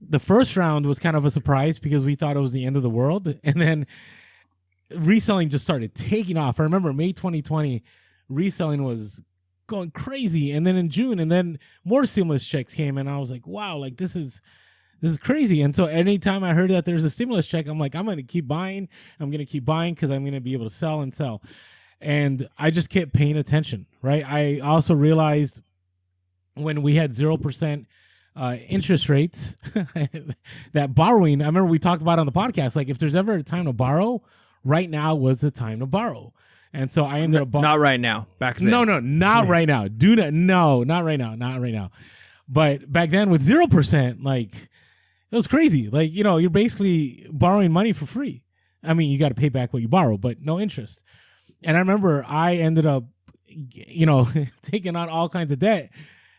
the first round was kind of a surprise because we thought it was the end of the world. And then reselling just started taking off. I remember May 2020, reselling was going crazy. And then in June, and then more stimulus checks came, and I was like, wow, like this is crazy. And so anytime I heard that there's a stimulus check, I'm like, I'm going to keep buying. I'm going to keep buying because I'm going to be able to sell and sell. And I just kept paying attention, right? I also realized when we had 0% interest rates, that borrowing, I remember we talked about on the podcast, like if there's ever a time to borrow, right now was the time to borrow. And so I ended up not right now. Back then. No, not right now. Not right now. But back then with 0%, like it was crazy. Like, you're basically borrowing money for free. I mean, you got to pay back what you borrow, but no interest. And I remember I ended up, taking on all kinds of debt,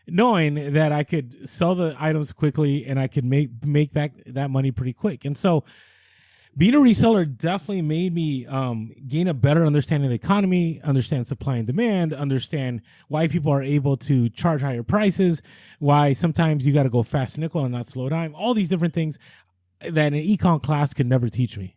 knowing that I could sell the items quickly and I could make back that money pretty quick. And so being a reseller definitely made me gain a better understanding of the economy, understand supply and demand, understand why people are able to charge higher prices, why sometimes you got to go fast nickel and not slow dime, all these different things that an econ class could never teach me.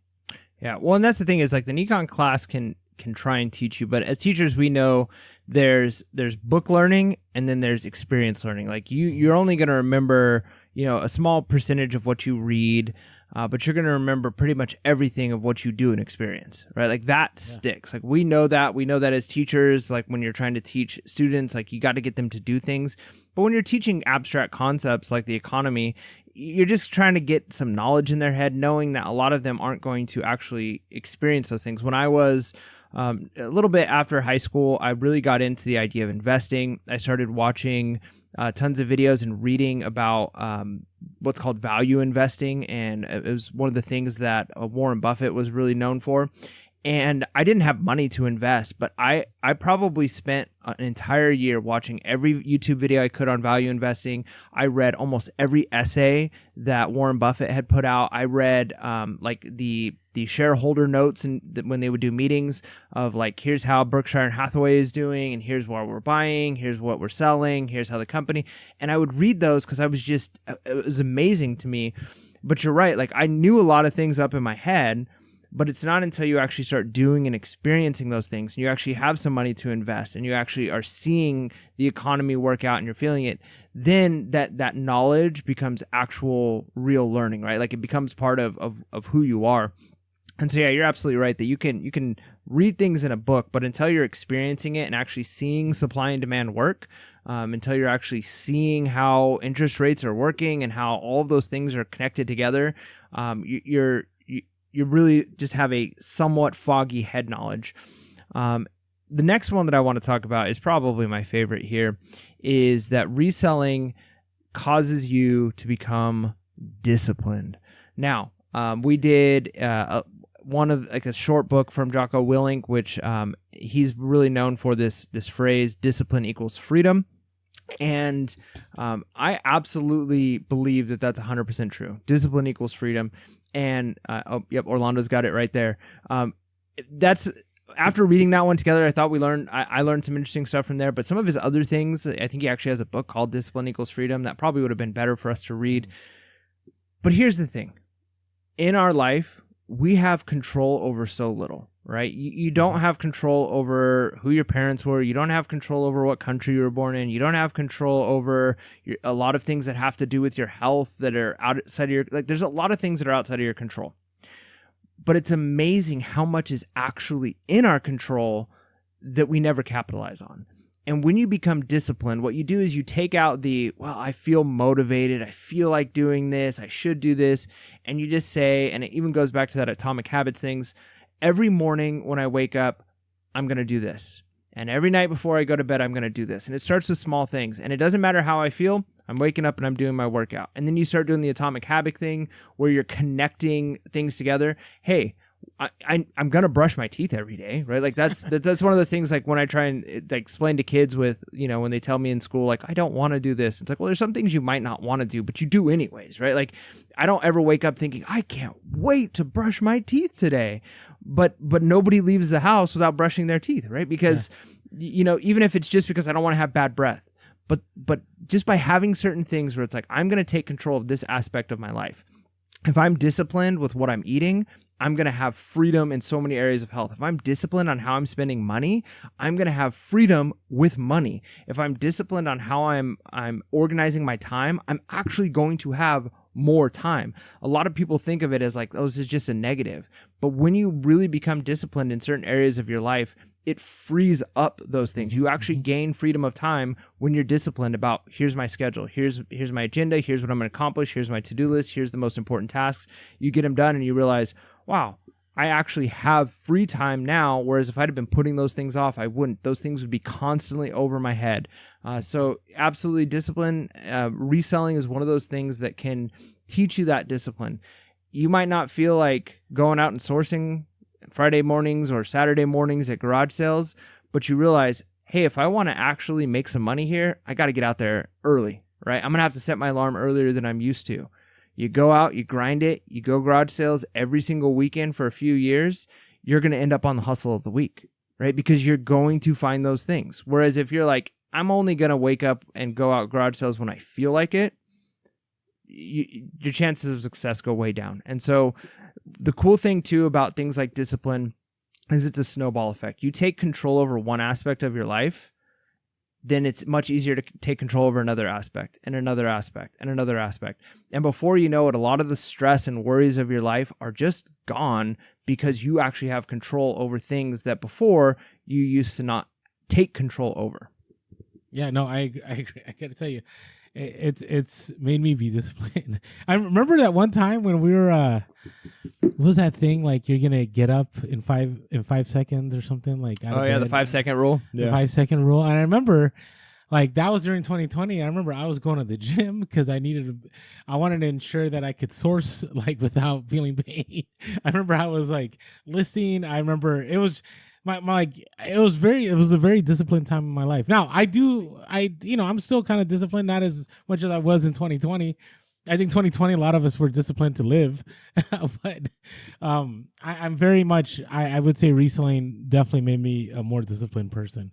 Yeah. Well, and that's the thing is like the econ class can try and teach you, but as teachers, we know there's book learning and then there's experience learning. Like you're only going to remember, a small percentage of what you read, but you're going to remember pretty much everything of what you do in experience, right? Like that sticks. Like we know that as teachers, like when you're trying to teach students, like you got to get them to do things. But when you're teaching abstract concepts like the economy, you're just trying to get some knowledge in their head, knowing that a lot of them aren't going to actually experience those things. When I was a little bit after high school, I really got into the idea of investing. I started watching tons of videos and reading about what's called value investing. And it was one of the things that Warren Buffett was really known for. And I didn't have money to invest, but I probably spent an entire year watching every YouTube video I could on value investing. I read almost every essay that Warren Buffett had put out. I read like the shareholder notes and when they would do meetings of like, here's how Berkshire and Hathaway is doing, and here's what we're buying, here's what we're selling, here's how the company. And I would read those because it was amazing to me. But you're right, like I knew a lot of things up in my head. But it's not until you actually start doing and experiencing those things, and you actually have some money to invest, and you actually are seeing the economy work out and you're feeling it, then that knowledge becomes actual real learning, right? Like it becomes part of who you are. And so, yeah, you're absolutely right that you can read things in a book, but until you're experiencing it and actually seeing supply and demand work, until you're actually seeing how interest rates are working and how all of those things are connected together, you really just have a somewhat foggy head knowledge. The next one that I want to talk about is probably my favorite here, is that reselling causes you to become disciplined. Now, we did one of like a short book from Jocko Willink, which he's really known for this phrase, discipline equals freedom. And I absolutely believe that that's 100% true. Discipline equals freedom. And Orlando's got it right there. That's after reading that one together, I thought I learned some interesting stuff from there. But some of his other things, I think he actually has a book called Discipline Equals Freedom that probably would have been better for us to read. But here's the thing. In our life, we have control over so little, right? You don't have control over who your parents were. You don't have control over what country you were born in. You don't have control over a lot of things that have to do with your health that are outside of your, like there's a lot of things that are outside of your control. But it's amazing how much is actually in our control that we never capitalize on. And when you become disciplined, what you do is you take out I feel motivated. I feel like doing this. I should do this. And you just say, and it even goes back to that Atomic Habits things. Every morning when I wake up, I'm going to do this. And every night before I go to bed, I'm going to do this. And it starts with small things. And it doesn't matter how I feel. I'm waking up and I'm doing my workout. And then you start doing the Atomic Habit thing where you're connecting things together. Hey, I'm going to brush my teeth every day, right? Like that's one of those things, like when I try and like explain to kids with, when they tell me in school, like, I don't want to do this. It's like, well, there's some things you might not want to do, but you do anyways, right? Like I don't ever wake up thinking, I can't wait to brush my teeth today. But nobody leaves the house without brushing their teeth, right? Because, even if it's just because I don't want to have bad breath, but just by having certain things where it's like, I'm going to take control of this aspect of my life. If I'm disciplined with what I'm eating, I'm going to have freedom in so many areas of health. If I'm disciplined on how I'm spending money, I'm going to have freedom with money. If I'm disciplined on how I'm organizing my time, I'm actually going to have more time. A lot of people think of it as like, oh, this is just a negative. But when you really become disciplined in certain areas of your life, it frees up those things. You actually gain freedom of time when you're disciplined about, here's my schedule, here's my agenda, here's what I'm going to accomplish, here's my to-do list, here's the most important tasks. You get them done and you realize, wow, I actually have free time now, whereas if I'd have been putting those things off, I wouldn't. Those things would be constantly over my head. So absolutely discipline. Reselling is one of those things that can teach you that discipline. You might not feel like going out and sourcing Friday mornings or Saturday mornings at garage sales, but you realize, hey, if I want to actually make some money here, I got to get out there early, right? I'm going to have to set my alarm earlier than I'm used to. You go out, you grind it, you go garage sales every single weekend for a few years, you're going to end up on the hustle of the week, right? Because you're going to find those things. Whereas if you're like, I'm only going to wake up and go out garage sales when I feel like it, your chances of success go way down. And so the cool thing too about things like discipline is it's a snowball effect. You take control over one aspect of your life, then it's much easier to take control over another aspect and another aspect and another aspect. And before you know it, a lot of the stress and worries of your life are just gone because you actually have control over things that before you used to not take control over. Yeah, no, I agree. I got to tell you, it's made me be disciplined. I remember that one time when we were, what was that thing, like you're gonna get up in 5 seconds or something, like out of bed. The 5 second rule. The 5 second rule. And I remember, like, that was during 2020. I remember I was going to the gym because I wanted to ensure that I could source like without feeling pain. I remember I was like listing. I remember it was it was a very disciplined time in my life. Now I'm still kind of disciplined, not as much as I was in 2020. I think 2020, a lot of us were disciplined to live, but I'm very much, I would say reselling definitely made me a more disciplined person.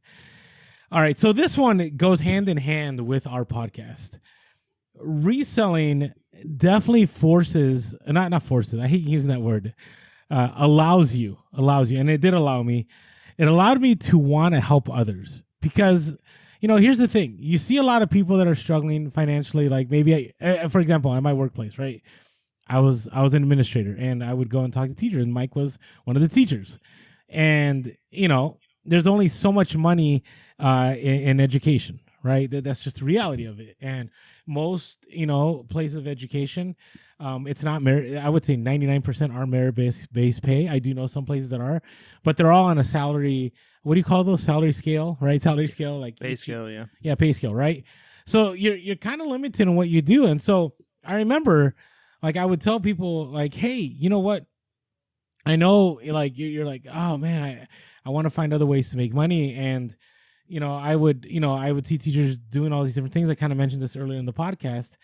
All right. So this one goes hand in hand with our podcast. Reselling definitely forces, not forces, I hate using that word, allows you, and it did allow me. It allowed me to want to help others because, here's the thing. You see a lot of people that are struggling financially, like maybe, for example, at my workplace, right? I was an administrator, and I would go and talk to teachers. And Mike was one of the teachers, and there's only so much money in education, right? That's just the reality of it. And most places of education, it's not merit. I would say 99% are merit based pay. I do know some places that are, but they're all on a salary. What do you call those? Salary scale, right? Salary scale, like Pay scale, yeah. Yeah, pay scale, right? So you're kind of limited in what you do. And so I remember, like, I would tell people, like, hey, you know what? I know, like, you're like, oh man, I want to find other ways to make money. And I would see teachers doing all these different things. I kind of mentioned this earlier in the podcast.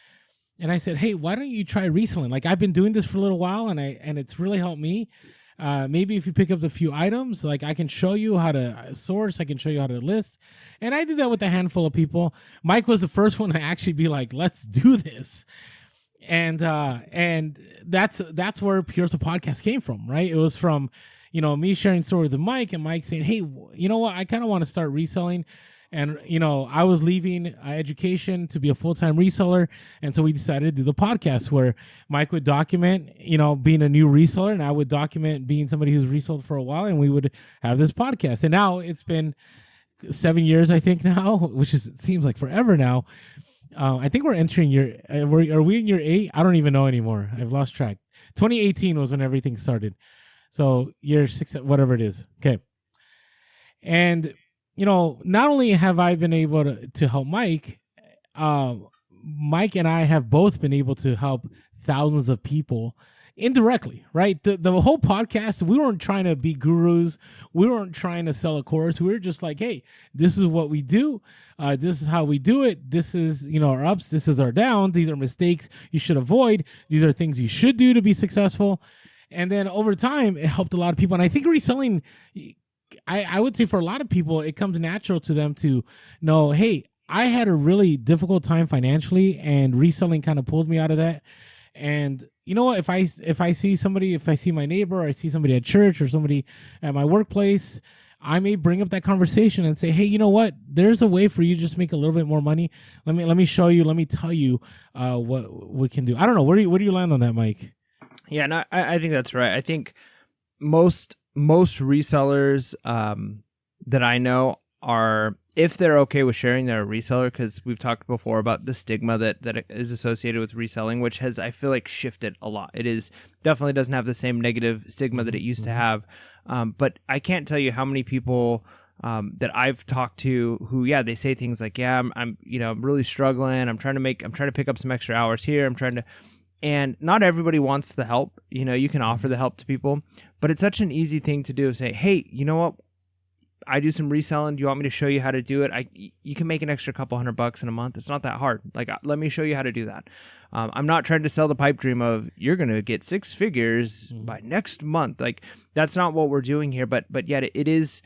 And I said, hey, why don't you try reselling? Like, I've been doing this for a little while, and it's really helped me. Maybe if you pick up the few items, like, I can show you how to source, I can show you how to list. And I did that with a handful of people. Mike was the first one to actually be like, let's do this. And that's where Pure the Podcast came from, right? It was from, me sharing stories with Mike, and Mike saying, hey, you know what? I kind of want to start reselling. And, I was leaving education to be a full-time reseller. And so we decided to do the podcast where Mike would document, being a new reseller, and I would document being somebody who's resold for a while, and we would have this podcast. And now it's been 7 years, I think now, which seems like forever now. I think we're entering are we in year 8? I don't even know anymore. I've lost track. 2018 was when everything started. So year 6, whatever it is. Okay. And, not only have I been able to help Mike, Mike and I have both been able to help thousands of people indirectly, right? The whole podcast, we weren't trying to be gurus. We weren't trying to sell a course. We were just like, hey, this is what we do. This is how we do it. This is, our ups. This is our downs. These are mistakes you should avoid. These are things you should do to be successful. And then over time, it helped a lot of people. And I think reselling, I would say for a lot of people, it comes natural to them to know, hey, I had a really difficult time financially, and reselling kind of pulled me out of that. And you know what? If I see somebody, if I see my neighbor, or I see somebody at church or somebody at my workplace, I may bring up that conversation and say, hey, you know what? There's a way for you to just make a little bit more money. Let me show you. Let me tell you what we can do. I don't know. Where do you land on that, Mike? Yeah, no, I think that's right. I think most resellers that I know are, if they're okay with sharing, they're a reseller, because we've talked before about the stigma that is associated with reselling, which has, I feel like, shifted a lot. It is definitely doesn't have the same negative stigma that it used to have. But I can't tell you how many people that I've talked to who, yeah, they say things like, yeah, I'm really struggling. I'm trying to pick up some extra hours here. And not everybody wants the help. You can offer the help to people, but it's such an easy thing to do. Say, hey, you know what? I do some reselling. Do you want me to show you how to do it? You can make an extra couple $100 in a month. It's not that hard. Like, let me show you how to do that. I'm not trying to sell the pipe dream of you're going to get 6 figures by next month. Like, that's not what we're doing here. But yet it's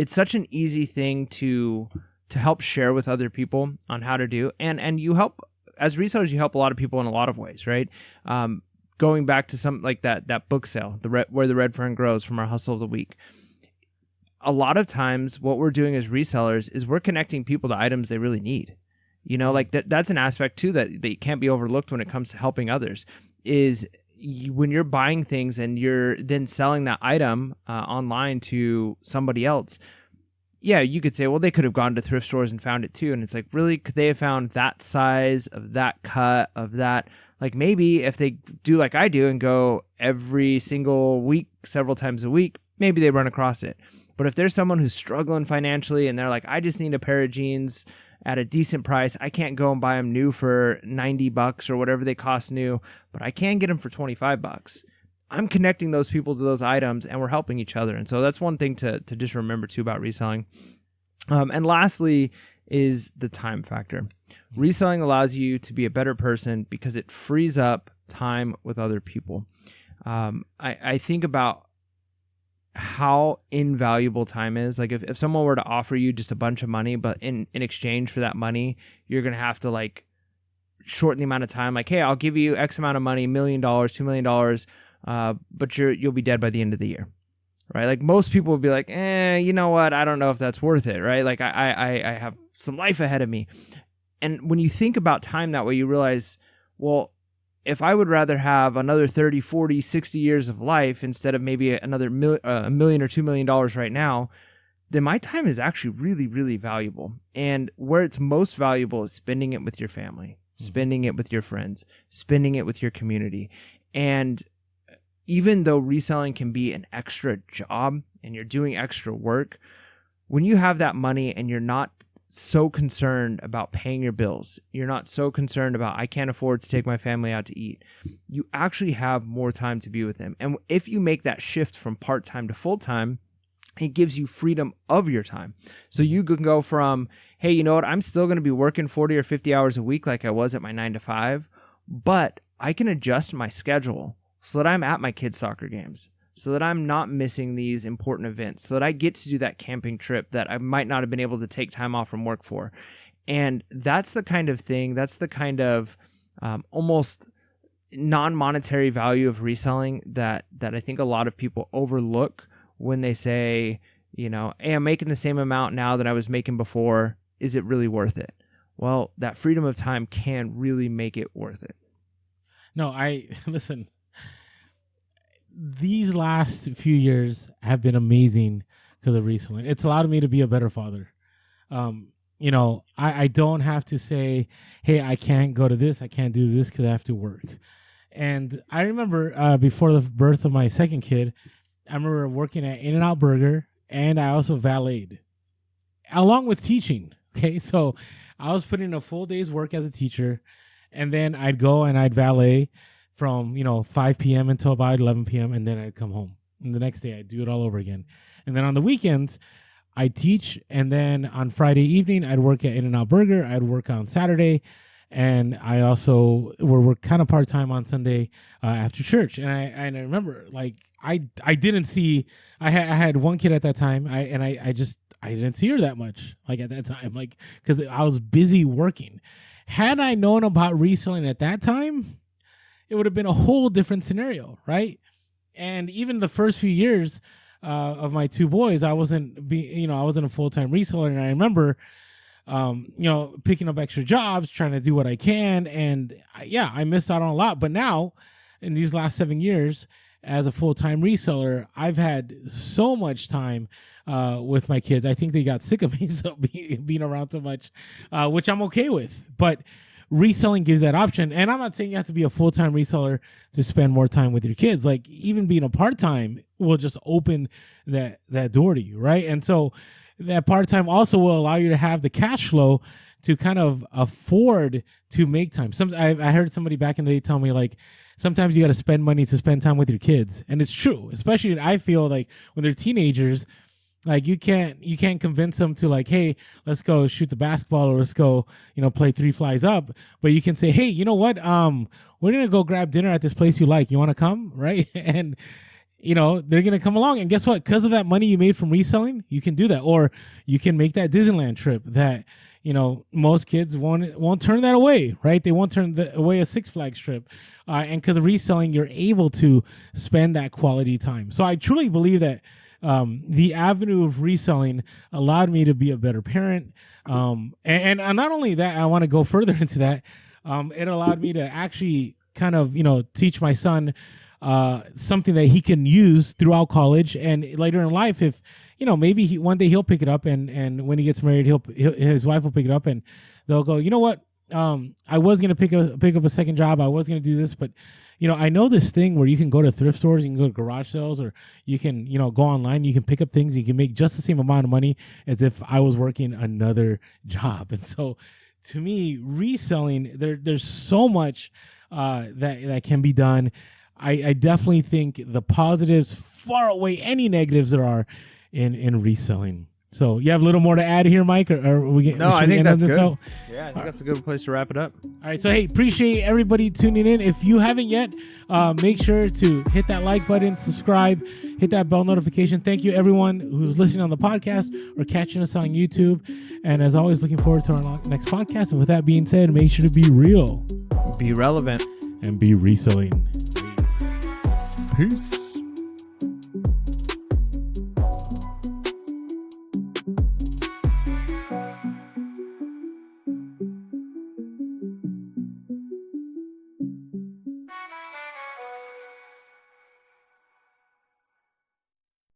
such an easy thing to help share with other people on how to do. And you help, as resellers, you help a lot of people in a lot of ways, right? Going back to something like that book sale, where the red fern grows, from our hustle of the week. A lot of times what we're doing as resellers is we're connecting people to items they really need. Like that's an aspect too that can't be overlooked when it comes to helping others, is when you're buying things and you're then selling that item online to somebody else. Yeah, you could say, well, they could have gone to thrift stores and found it too. And it's like, really, could they have found that size of that cut of that? Like, maybe if they do like I do and go every single week, several times a week, maybe they run across it. But if there's someone who's struggling financially and they're like, I just need a pair of jeans at a decent price, I can't go and buy them new for $90 or whatever they cost new, but I can get them for $25. I'm connecting those people to those items, and we're helping each other. And so that's one thing to just remember too about reselling. And lastly is the time factor. Reselling allows you to be a better person because it frees up time with other people. I think about how invaluable time is. Like, if someone were to offer you just a bunch of money, but in exchange for that money, you're going to have to like shorten the amount of time. Like, hey, I'll give you X amount of money, $1 million, $2 million, but you'll be dead by the end of the year. Right? Like, most people would be like, you know what? I don't know if that's worth it. Right? Like, I have some life ahead of me. And when you think about time that way, you realize, well, if I would rather have another 30, 40, 60 years of life instead of maybe another $1 million or $2 million right now, then my time is actually really, really valuable. And where it's most valuable is spending it with your family, spending it with your friends, spending it with your community. And even though reselling can be an extra job and you're doing extra work, when you have that money and you're not so concerned about paying your bills, you're not so concerned about, I can't afford to take my family out to eat, you actually have more time to be with them. And if you make that shift from part-time to full-time, it gives you freedom of your time. So you can go from, hey, you know what, I'm still going to be working 40 or 50 hours a week like I was at my 9 to 5, but I can adjust my schedule so that I'm at my kids' soccer games, so that I'm not missing these important events, so that I get to do that camping trip that I might not have been able to take time off from work for. And that's the kind of thing, that's the kind of almost non-monetary value of reselling that I think a lot of people overlook when they say, you know, hey, I'm making the same amount now that I was making before. Is it really worth it? Well, that freedom of time can really make it worth it. No, listen, these last few years have been amazing because of reselling. It's allowed me to be a better father. You know, I don't have to say, hey, I can't go to this, I can't do this because I have to work. And I remember before the birth of my second kid, I remember working at In-N-Out Burger, and I also valeted along with teaching. Okay, so I was putting in a full day's work as a teacher, and then I'd go and I'd valet from 5 p.m. until about 11 p.m. and then I'd come home. And the next day I'd do it all over again. And then on the weekends I'd teach, and then on Friday evening I'd work at In-N-Out Burger. I'd work on Saturday, and I also work kind of part-time on Sunday after church. And I remember, like, I didn't see, I had one kid at that time, I didn't see her that much, like, at that time, like, because I was busy working. Had I known about reselling at that time, it would have been a whole different scenario, right? And even the first few years of my two boys, I wasn't a full-time reseller. And I remember, picking up extra jobs, trying to do what I can. And I missed out on a lot. But now in these last 7 years as a full-time reseller, I've had so much time with my kids. I think they got sick of me being around so much, which I'm okay with. But reselling gives that option. And I'm not saying you have to be a full-time reseller to spend more time with your kids. Like, even being a part-time will just open that door to you, right? And so that part-time also will allow you to have the cash flow to kind of afford to make time. I heard somebody back in the day tell me, like, sometimes you got to spend money to spend time with your kids. And it's true, especially I feel like when they're teenagers, like, you can't convince them to, like, hey, let's go shoot the basketball, or let's go, play three flies up. But you can say, hey, you know what? We're going to go grab dinner at this place you like. You want to come? Right? And, they're going to come along. And guess what? Because of that money you made from reselling, you can do that. Or you can make that Disneyland trip that, most kids won't turn that away, right? They won't turn away a Six Flags trip. And because of reselling, you're able to spend that quality time. So I truly believe that the avenue of reselling allowed me to be a better parent. And not only that, I want to go further into that. It allowed me to actually kind of, teach my son something that he can use throughout college and later in life. If, maybe one day he'll pick it up, and when he gets married, his wife will pick it up, and they'll go, you know what? I was going to pick up a second job. I was going to do this, but I know this thing where you can go to thrift stores, you can go to garage sales, or you can, go online, you can pick up things, you can make just the same amount of money as if I was working another job. And so to me, reselling, there's so much that can be done. I definitely think the positives far outweigh any negatives there are in reselling. So you have a little more to add here, Mike, or we get? No, I think that's good. Out? Yeah, I think that's a good place to wrap it up. All right, so hey, appreciate everybody tuning in. If you haven't yet, make sure to hit that like button, subscribe, hit that bell notification. Thank you, everyone who's listening on the podcast or catching us on YouTube. And as always, looking forward to our next podcast. And with that being said, make sure to be real, be relevant, and be reselling. Peace.